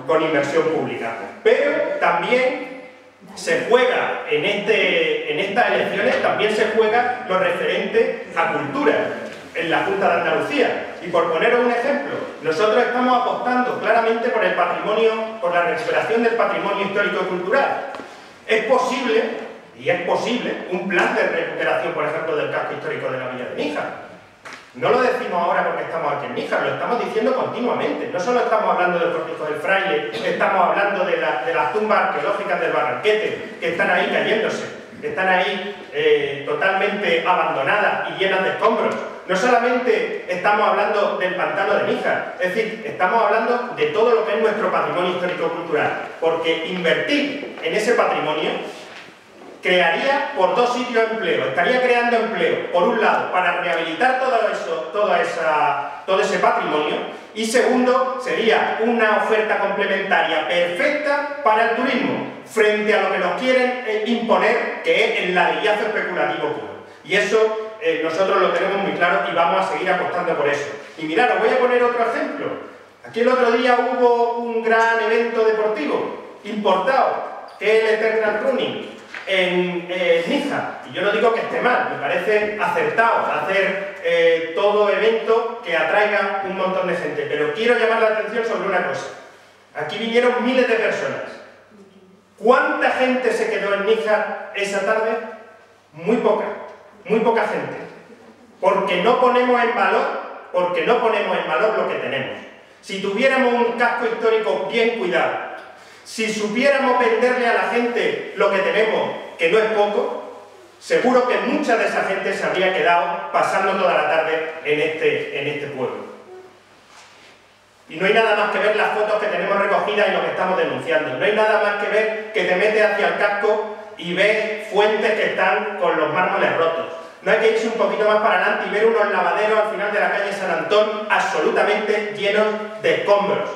con inversión pública. Pero también se juega en estas elecciones, también se juega lo referente a cultura en la Junta de Andalucía. Y por poneros un ejemplo, nosotros estamos apostando claramente por el patrimonio, por la recuperación del patrimonio histórico y cultural. Es posible un plan de recuperación, por ejemplo, del casco histórico de la Villa de Níjar. No lo decimos ahora porque estamos aquí en Níjar, lo estamos diciendo continuamente. No solo estamos hablando del Cortijo del Fraile, estamos hablando de las tumbas arqueológicas del Barranquete, que están ahí cayéndose, que están ahí totalmente abandonadas y llenas de escombros. No solamente estamos hablando del pantano de Níjar, es decir, estamos hablando de todo lo que es nuestro patrimonio histórico-cultural, porque invertir en ese patrimonio crearía por dos sitios de empleo. Estaría creando empleo, por un lado, para rehabilitar todo ese patrimonio, y segundo, sería una oferta complementaria perfecta para el turismo, frente a lo que nos quieren imponer, que es el ladillazo especulativo puro. Y eso nosotros lo tenemos muy claro y vamos a seguir apostando por eso. Y mirad, os voy a poner otro ejemplo. Aquí el otro día hubo un gran evento deportivo importado, que es el Eternal Running, en Níjar. Y yo no digo que esté mal, me parece acertado hacer todo evento que atraiga un montón de gente, pero quiero llamar la atención sobre una cosa. Aquí vinieron miles de personas. ¿Cuánta gente se quedó en Níjar esa tarde? Muy poca gente, porque no ponemos en valor lo que tenemos. Si tuviéramos un casco histórico bien cuidado, si supiéramos venderle a la gente lo que tenemos, que no es poco, seguro que mucha de esa gente se habría quedado pasando toda la tarde en este pueblo. Y no hay nada más que ver las fotos que tenemos recogidas y lo que estamos denunciando. No hay nada más que ver que te metes hacia el casco y ves fuentes que están con los mármoles rotos. No hay que irse un poquito más para adelante y ver unos lavaderos al final de la calle San Antón absolutamente llenos de escombros.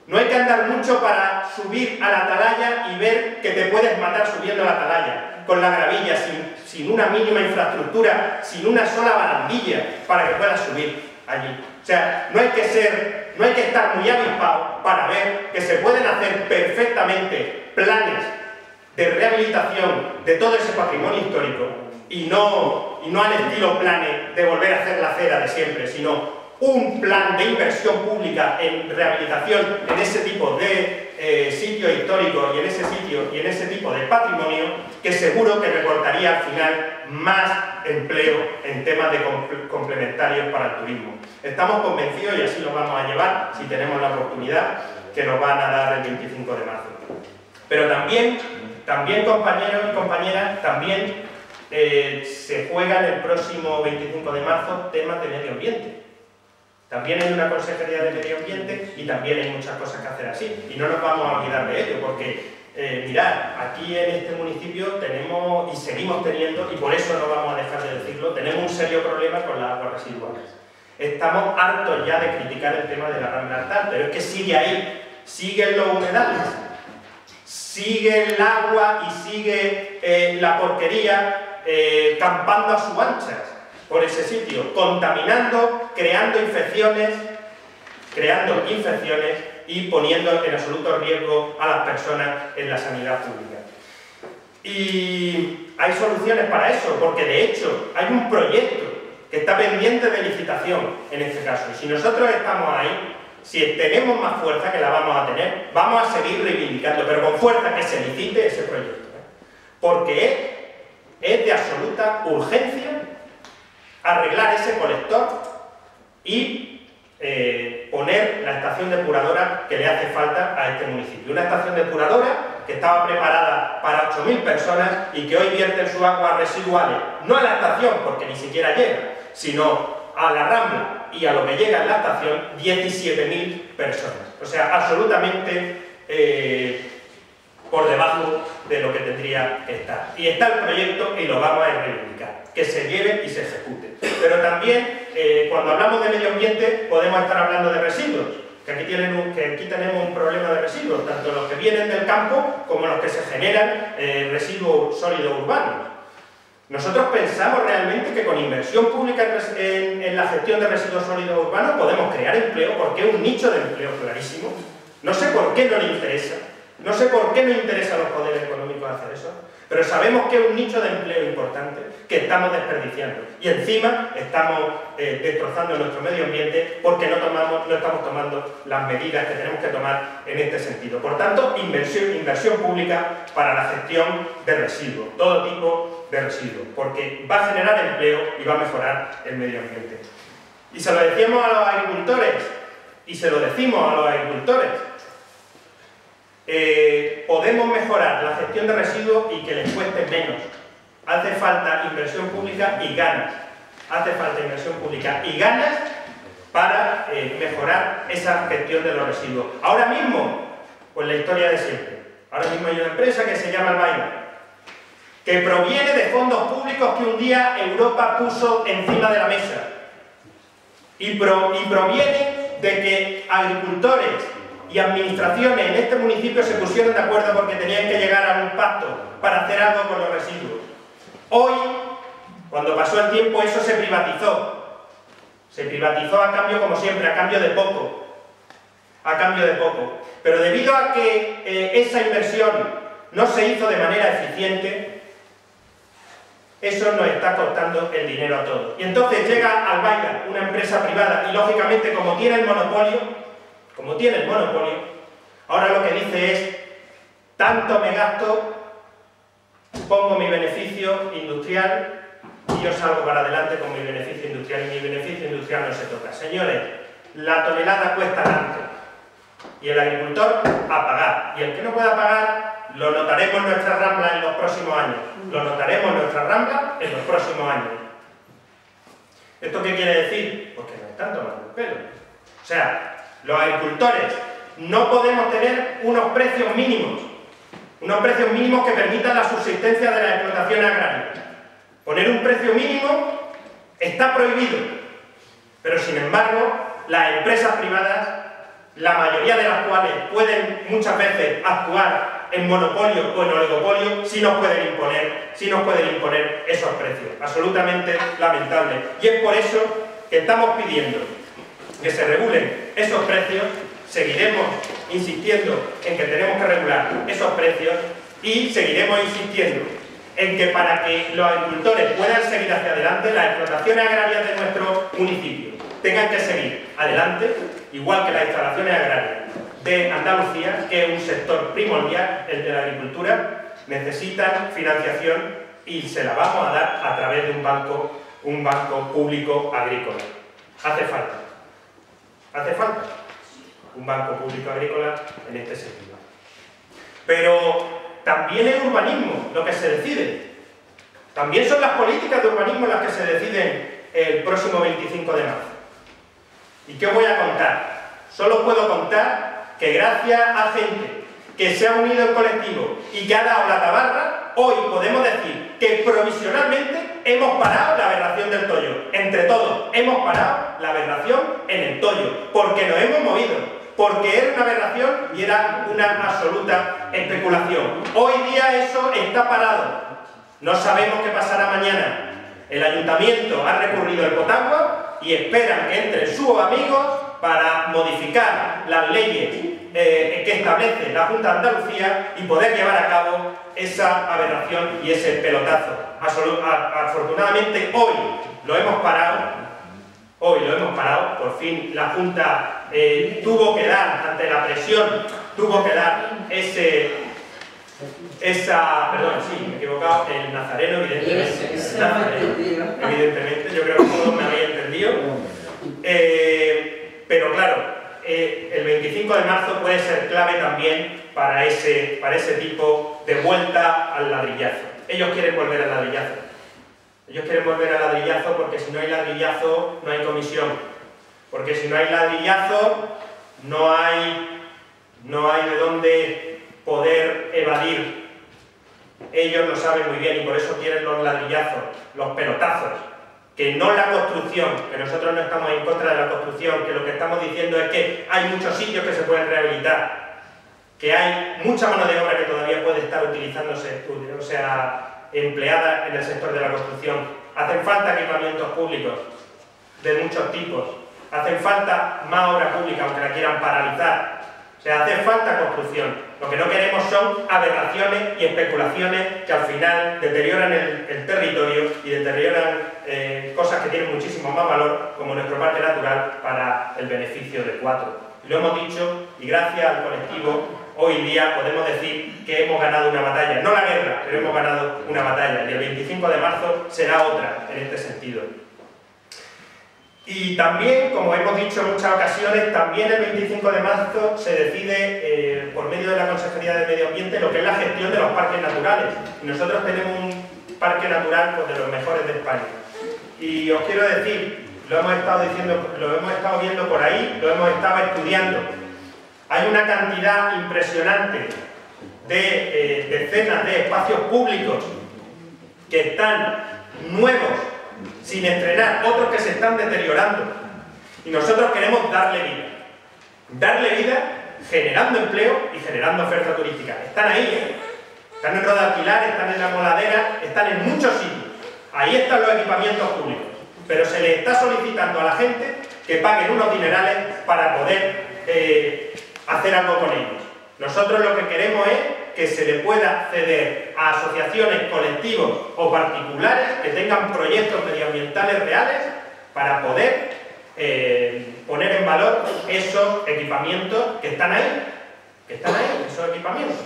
No hay que andar mucho para subir a la atalaya y ver que te puedes matar subiendo a la atalaya, con la gravilla, sin una mínima infraestructura, sin una sola barandilla para que puedas subir allí. O sea, no hay que estar muy avispado para ver que se pueden hacer perfectamente planes de rehabilitación de todo ese patrimonio histórico y no al estilo planes de volver a hacer la acera de siempre, sino un plan de inversión pública en rehabilitación en ese tipo de sitios históricos y en ese tipo de patrimonio, que seguro que reportaría al final más empleo en temas de complementarios para el turismo. Estamos convencidos, y así lo vamos a llevar si tenemos la oportunidad, que nos van a dar el 25 de marzo. Pero también compañeros y compañeras, también se juegan el próximo 25 de marzo temas de medio ambiente. También hay una Consejería de Medio Ambiente y también hay muchas cosas que hacer así. Y no nos vamos a olvidar de ello, porque, mirad, aquí en este municipio tenemos, y seguimos teniendo, y por eso no vamos a dejar de decirlo, tenemos un serio problema con las aguas residuales. Estamos hartos ya de criticar el tema de la Rambla Artal, pero es que sigue ahí, siguen los humedales, sigue el agua y sigue la porquería campando a sus anchas por ese sitio, contaminando, creando infecciones y poniendo en absoluto riesgo a las personas en la sanidad pública. Y hay soluciones para eso, porque de hecho hay un proyecto que está pendiente de licitación en este caso. Y si nosotros estamos ahí, si tenemos más fuerza, que la vamos a tener, vamos a seguir reivindicando, pero con fuerza que se licite ese proyecto, porque es de absoluta urgencia arreglar ese colector y poner la estación depuradora que le hace falta a este municipio. Una estación depuradora que estaba preparada para 8.000 personas y que hoy vierten sus aguas residuales, no a la estación, porque ni siquiera llega, sino a la Rambla y a lo que llega en la estación, 17.000 personas. O sea, absolutamente por debajo de lo que tendría que estar. Y está el proyecto y lo vamos a reivindicar, que se lleve y se ejecute. Pero también, cuando hablamos de medio ambiente, podemos estar hablando de residuos, que aquí tenemos un problema de residuos, tanto los que vienen del campo como los que se generan residuos sólidos urbanos. Nosotros pensamos realmente que con inversión pública en la gestión de residuos sólidos urbanos podemos crear empleo, porque es un nicho de empleo clarísimo. No sé por qué no le interesa. No sé por qué no interesa a los poderes económicos hacer eso, pero sabemos que es un nicho de empleo importante que estamos desperdiciando. Y encima estamos destrozando nuestro medio ambiente porque no estamos tomando las medidas que tenemos que tomar en este sentido. Por tanto, inversión pública para la gestión de residuos, todo tipo de residuos, porque va a generar empleo y va a mejorar el medio ambiente. Y se lo decíamos a los agricultores, y se lo decimos a los agricultores, podemos mejorar la gestión de residuos y que les cueste menos. Hace falta inversión pública y ganas. Hace falta inversión pública y ganas para mejorar esa gestión de los residuos. Ahora mismo, pues la historia de siempre. Ahora mismo hay una empresa que se llama Albaida, que proviene de fondos públicos que un día Europa puso encima de la mesa. Y proviene de que agricultores y administraciones en este municipio se pusieron de acuerdo porque tenían que llegar a un pacto para hacer algo con los residuos. Hoy, cuando pasó el tiempo, eso se privatizó. Se privatizó a cambio, como siempre, a cambio de poco. A cambio de poco. Pero debido a que esa inversión no se hizo de manera eficiente, eso nos está costando el dinero a todos. Y entonces llega Albaida, una empresa privada, y lógicamente, como tiene el monopolio, ahora lo que dice es: tanto me gasto, pongo mi beneficio industrial y yo salgo para adelante con mi beneficio industrial, y mi beneficio industrial no se toca. Señores, la tonelada cuesta tanto y el agricultor a pagar, y el que no pueda pagar lo notaremos en nuestra Rambla en los próximos años. Lo notaremos en nuestra Rambla en los próximos años. ¿Esto qué quiere decir? Pues que nos están tomando el pelo. O sea, los agricultores no podemos tener unos precios mínimos que permitan la subsistencia de la explotación agraria. Poner un precio mínimo está prohibido, pero sin embargo las empresas privadas, la mayoría de las cuales pueden muchas veces actuar en monopolio o en oligopolio, sí nos pueden imponer esos precios. Absolutamente lamentable. Y es por eso que estamos pidiendo que se regulen esos precios. Seguiremos insistiendo en que tenemos que regular esos precios y seguiremos insistiendo en que para que los agricultores puedan seguir hacia adelante, las explotaciones agrarias de nuestro municipio tengan que seguir adelante, igual que las instalaciones agrarias de Andalucía, que es un sector primordial, el de la agricultura, necesitan financiación y se la vamos a dar a través de un banco público agrícola. Hace falta un banco público agrícola en este sentido. Pero también el urbanismo, lo que se decide. También son las políticas de urbanismo las que se deciden el próximo 25 de marzo. ¿Y qué os voy a contar? Solo puedo contar que gracias a gente que se ha unido en colectivo y que ha dado la tabarra, hoy podemos decir que provisionalmente hemos parado la aberración del Toyo. Entre todos, hemos parado la aberración en el Toyo, porque nos hemos movido, porque era una aberración y era una absoluta especulación. Hoy día eso está parado. No sabemos qué pasará mañana. El ayuntamiento ha recurrido el Potagua y esperan que entren sus amigos para modificar las leyes que establece la Junta de Andalucía y poder llevar a cabo esa aberración y ese pelotazo. Afortunadamente hoy lo hemos parado, por fin la Junta tuvo que dar, ante la presión, tuvo que dar perdón, sí, me he equivocado, el nazareno, evidentemente. Evidentemente, yo creo que todos me habéis entendido. Pero claro, el 25 de marzo puede ser clave también para ese tipo de vuelta al ladrillazo. Ellos quieren volver al ladrillazo. Ellos quieren volver al ladrillazo porque si no hay ladrillazo, no hay comisión. Porque si no hay ladrillazo, no hay de dónde poder evadir. Ellos lo saben muy bien y por eso quieren los ladrillazos, los pelotazos. Que no la construcción, que nosotros no estamos en contra de la construcción, que lo que estamos diciendo es que hay muchos sitios que se pueden rehabilitar, que hay mucha mano de obra que todavía puede estar utilizándose, o sea, empleada en el sector de la construcción. Hacen falta equipamientos públicos de muchos tipos, hacen falta más obra pública, aunque la quieran paralizar. O sea, hace falta construcción. Lo que no queremos son aberraciones y especulaciones que al final deterioran el territorio y deterioran cosas que tienen muchísimo más valor, como nuestro parque natural, para el beneficio de cuatro. Lo hemos dicho y gracias al colectivo, hoy día podemos decir que hemos ganado una batalla. No la guerra, pero hemos ganado una batalla. Y el 25 de marzo será otra en este sentido. Y también, como hemos dicho en muchas ocasiones, también el 25 de marzo se decide, por medio de la Consejería de Medio Ambiente, lo que es la gestión de los parques naturales. Y nosotros tenemos un parque natural pues, de los mejores de España. Y os quiero decir, lo hemos estado diciendo, lo hemos estado viendo por ahí, lo hemos estado estudiando. Hay una cantidad impresionante de decenas de espacios públicos que están nuevos, sin estrenar, otros que se están deteriorando. Y nosotros queremos darle vida. Darle vida generando empleo y generando oferta turística. Están ahí, están en Roda Alquilar, están en La Moladera, están en muchos sitios. Ahí están los equipamientos públicos. Pero se les está solicitando a la gente que paguen unos dinerales para poder hacer algo con ellos. Nosotros lo que queremos es que se le pueda ceder a asociaciones, colectivos o particulares que tengan proyectos medioambientales reales para poder poner en valor esos equipamientos que están ahí, esos equipamientos.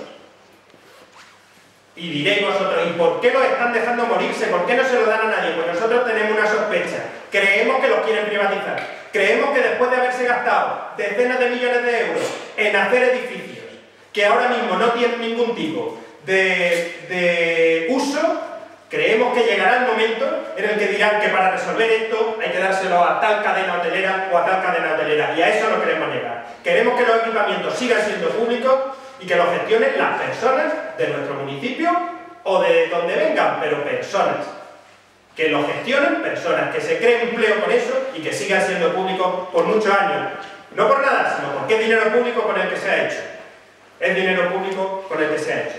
Y diréis vosotros, ¿y por qué los están dejando morirse? ¿Por qué no se lo dan a nadie? Pues nosotros tenemos una sospecha. Creemos que los quieren privatizar. Creemos que después de haberse gastado decenas de millones de euros en hacer edificios que ahora mismo no tienen ningún tipo de uso, creemos que llegará el momento en el que dirán que para resolver esto hay que dárselo a tal cadena hotelera o a tal cadena hotelera, y a eso no queremos llegar. Queremos que los equipamientos sigan siendo públicos y que los gestionen las personas de nuestro municipio o de donde vengan, pero personas. Que lo gestionen personas, que se cree empleo con eso y que sigan siendo públicos por muchos años. No por nada, sino porque es dinero público con el que se ha hecho. Es dinero público con el que se ha hecho.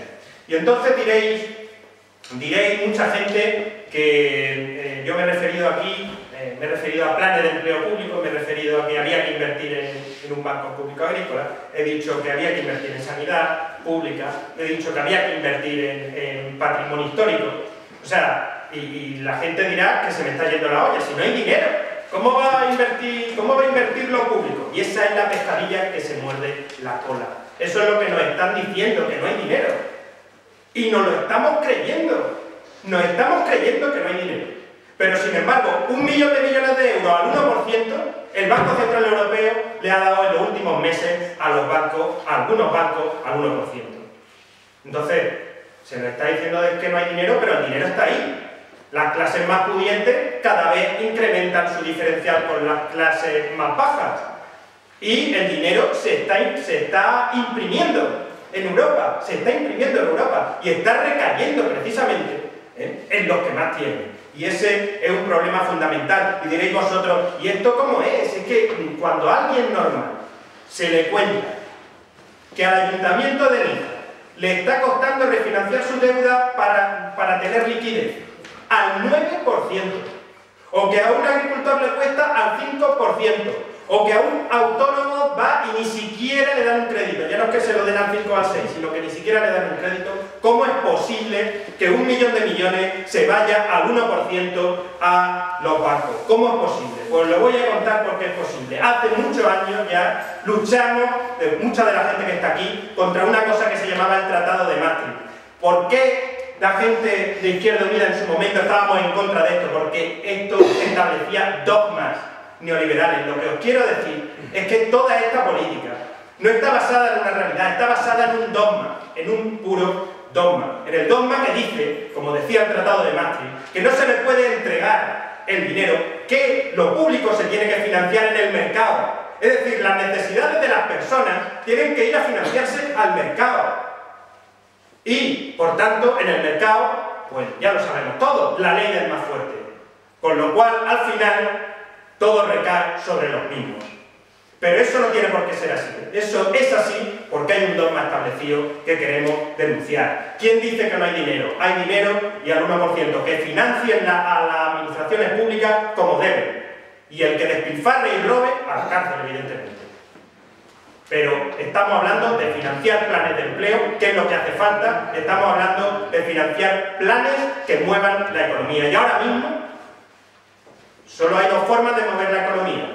Y entonces diréis mucha gente que yo me he referido aquí, me he referido a planes de empleo público, me he referido a que había que invertir en un banco público agrícola, he dicho que había que invertir en sanidad pública, he dicho que había que invertir en patrimonio histórico. O sea, y la gente dirá que se me está yendo la olla, si no hay dinero, ¿cómo va a invertir lo público? Y esa es la pescadilla que se muerde la cola. Eso es lo que nos están diciendo, que no hay dinero. Y nos lo estamos creyendo. Nos estamos creyendo que no hay dinero. Pero sin embargo, 1 millón de millones de euros al 1%, el Banco Central Europeo le ha dado en los últimos meses a los bancos, a algunos bancos, al 1%. Entonces, se nos está diciendo que no hay dinero, pero el dinero está ahí. Las clases más pudientes cada vez incrementan su diferencial con las clases más bajas. Y el dinero se está imprimiendo en Europa, y está recayendo precisamente en los que más tienen. Y ese es un problema fundamental. Y diréis vosotros, ¿y esto cómo es? Es que cuando a alguien normal se le cuenta que al Ayuntamiento de Níjar le está costando refinanciar su deuda para tener liquidez al 9%, o que a un agricultor le cuesta al 5%, o que a un autónomo va y ni siquiera le dan un crédito, ya no es que se lo den al 5 o al 6, sino que ni siquiera le dan un crédito, ¿cómo es posible que 1 millón de millones se vaya al 1% a los bancos? ¿Cómo es posible? Pues lo voy a contar porque es posible. Hace muchos años ya luchamos, mucha de la gente que está aquí, contra una cosa que se llamaba el Tratado de Maastricht. ¿Por qué la gente de Izquierda Unida en su momento estábamos en contra de esto? Porque esto establecía dogmas neoliberales. Lo que os quiero decir es que toda esta política no está basada en una realidad, está basada en un dogma, en un puro dogma. En el dogma que dice, como decía el Tratado de Maastricht, que no se le puede entregar el dinero, que lo público se tiene que financiar en el mercado. Es decir, las necesidades de las personas tienen que ir a financiarse al mercado. Y, por tanto, en el mercado, pues ya lo sabemos todos, la ley del más fuerte. Con lo cual, al final, todo recae sobre los mismos. Pero eso no tiene por qué ser así. Eso es así porque hay un dogma establecido que queremos denunciar. ¿Quién dice que no hay dinero? Hay dinero y al 1%, que financien a las administraciones públicas como deben. Y el que despilfarre y robe, a la cárcel, evidentemente. Pero estamos hablando de financiar planes de empleo, que es lo que hace falta. Estamos hablando de financiar planes que muevan la economía. Y ahora mismo, solo hay dos formas de mover la economía.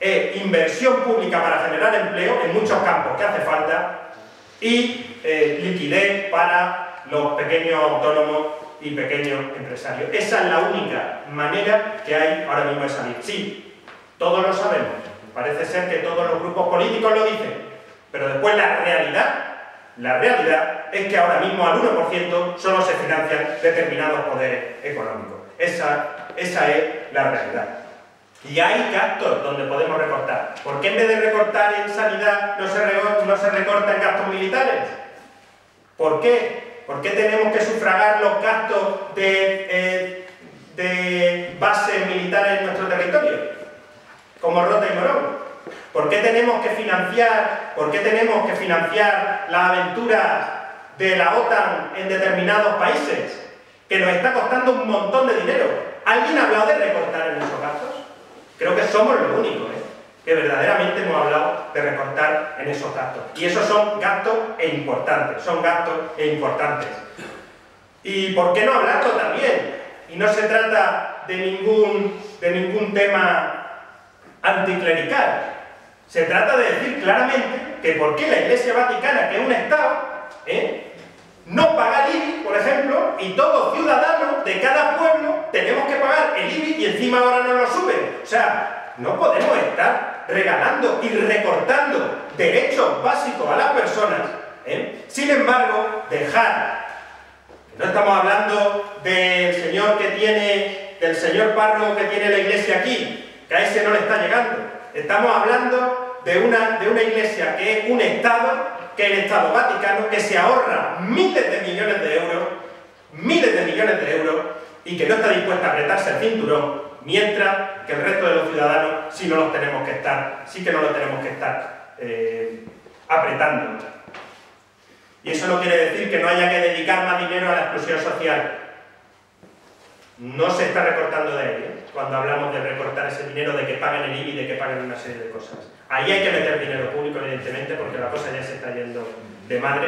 Es inversión pública para generar empleo en muchos campos que hace falta y liquidez para los pequeños autónomos y pequeños empresarios. Esa es la única manera que hay ahora mismo de salir. Sí, todos lo sabemos. Parece ser que todos los grupos políticos lo dicen. Pero después la realidad es que ahora mismo al 1% solo se financian determinados poderes económicos. Esa es la realidad. Y hay gastos donde podemos recortar. ¿Por qué en vez de recortar en sanidad no se recorta en gastos militares? ¿Por qué? ¿Por qué tenemos que sufragar los gastos de bases militares en nuestro territorio? Como Rota y Morón. ¿Por qué tenemos que financiar las aventuras de la OTAN en determinados países? Que nos está costando un montón de dinero. ¿Alguien ha hablado de recortar en esos gastos? Creo que somos los únicos, que verdaderamente hemos hablado de recortar en esos gastos. Y esos son gastos importantes, ¿Y por qué no hablarlo también? Y no se trata de ningún tema anticlerical. Se trata de decir claramente que por qué la Iglesia Vaticana, que es un Estado, no paga el IBI, por ejemplo, y todos ciudadanos de cada pueblo tenemos que pagar el IBI y encima ahora no lo suben. O sea, no podemos estar regalando y recortando derechos básicos a las personas, sin embargo, no estamos hablando del señor párroco que tiene la iglesia aquí, que a ese no le está llegando. Estamos hablando de una iglesia que es un Estado, que es el Estado Vaticano, que se ahorra miles de millones de euros, y que no está dispuesta a apretarse el cinturón, mientras que el resto de los ciudadanos sí que no lo tenemos que estar apretando. Y eso no quiere decir que no haya que dedicar más dinero a la exclusión social. No se está recortando de ahí, cuando hablamos de recortar ese dinero, de que paguen el IBI, de que paguen una serie de cosas. Ahí hay que meter dinero público, evidentemente, porque la cosa ya se está yendo de madre.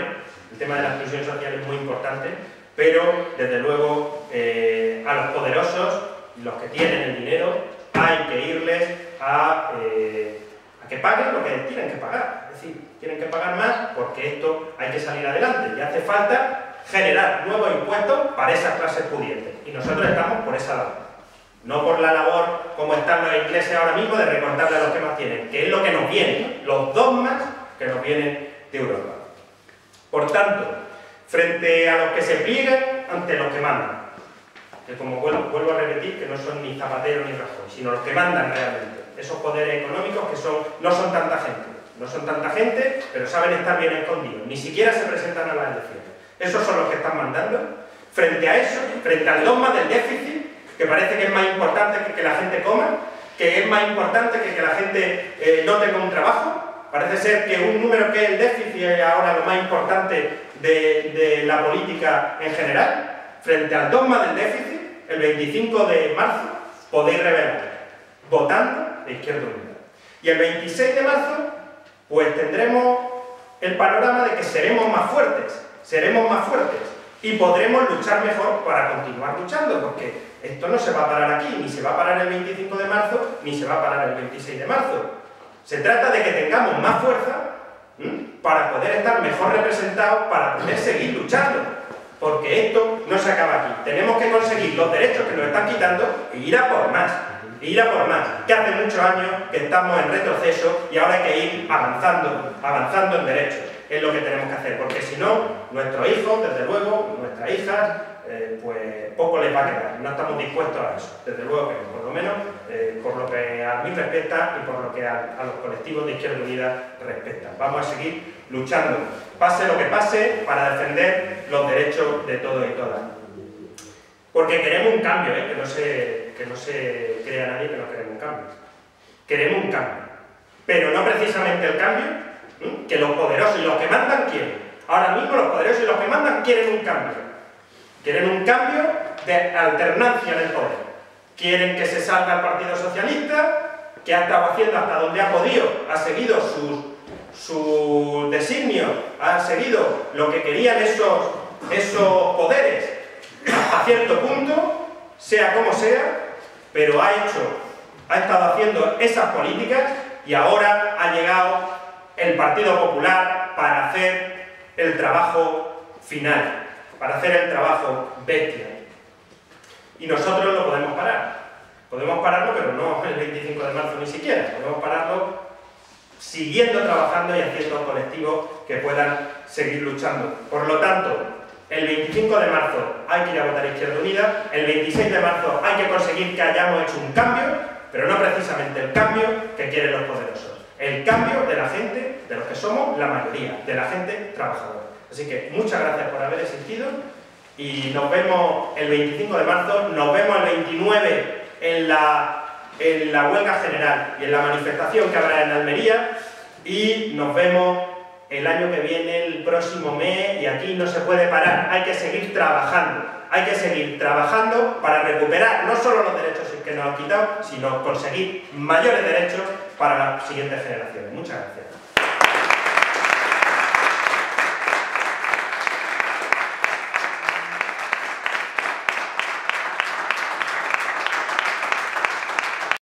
El tema de la exclusión social es muy importante, pero, desde luego, a los poderosos, los que tienen el dinero, hay que irles a que paguen lo que tienen que pagar. Es decir, tienen que pagar más porque esto hay que salir adelante y hace falta generar nuevos impuestos para esas clases pudientes. Y nosotros estamos por esa labor. No por la labor, como están los ingleses ahora mismo, de recortarle a los que más tienen, que es lo que nos viene, los dogmas que nos vienen de Europa. Por tanto, frente a los que se pliegan ante los que mandan, que como vuelvo a repetir, que no son ni Zapatero ni Rajoy, sino los que mandan realmente. Esos poderes económicos que no son tanta gente. No son tanta gente, pero saben estar bien escondidos. Ni siquiera se presentan a las elecciones. Esos son los que están mandando. Frente a eso, frente al dogma del déficit, que parece que es más importante que la gente coma, que es más importante que la gente no tenga un trabajo. Parece ser que un número que es el déficit es ahora lo más importante de la política en general. Frente al dogma del déficit, el 25 de marzo podéis revelar, votando de Izquierda Unida. Y el 26 de marzo, pues tendremos el panorama de que seremos más fuertes y podremos luchar mejor para continuar luchando, porque esto no se va a parar aquí, ni se va a parar el 25 de marzo, ni se va a parar el 26 de marzo. Se trata de que tengamos más fuerza para poder estar mejor representados, para poder seguir luchando. Porque esto no se acaba aquí. Tenemos que conseguir los derechos que nos están quitando e ir a por más. Que hace muchos años que estamos en retroceso y ahora hay que ir avanzando en derechos. Es lo que tenemos que hacer, porque si no, nuestros hijos, desde luego, nuestras hijas, pues poco les va a quedar. No estamos dispuestos a eso, desde luego que no, por lo menos por lo que a mí respecta y por lo que a los colectivos de Izquierda Unida respecta. Vamos a seguir luchando, pase lo que pase, para defender los derechos de todos y todas. Porque queremos un cambio, que no se crea nadie que no queremos un cambio. Queremos un cambio, pero no precisamente el cambio que los poderosos y los que mandan quieren. Ahora mismo los poderosos y los que mandan quieren un cambio. Quieren un cambio de alternancia en el poder. Quieren que se salga el Partido Socialista, que ha estado haciendo hasta donde ha podido, ha seguido su designio, ha seguido lo que querían esos poderes a cierto punto, sea como sea, pero ha estado haciendo esas políticas y ahora ha llegado el Partido Popular para hacer el trabajo final, para hacer el trabajo bestia. Y nosotros lo podemos parar. Podemos pararlo, pero no el 25 de marzo ni siquiera. Podemos pararlo siguiendo trabajando y haciendo colectivos que puedan seguir luchando. Por lo tanto, el 25 de marzo hay que ir a votar Izquierda Unida, el 26 de marzo hay que conseguir que hayamos hecho un cambio, pero no precisamente el cambio que quieren los poderosos. El cambio de la gente, de los que somos la mayoría, de la gente trabajadora. Así que muchas gracias por haber existido y nos vemos el 25 de marzo, nos vemos el 29 en la huelga general y en la manifestación que habrá en Almería y nos vemos el año que viene, el próximo mes, y aquí no se puede parar, hay que seguir trabajando. Hay que seguir trabajando para recuperar no solo los derechos que nos han quitado, sino conseguir mayores derechos para las siguientes generaciones. Muchas gracias.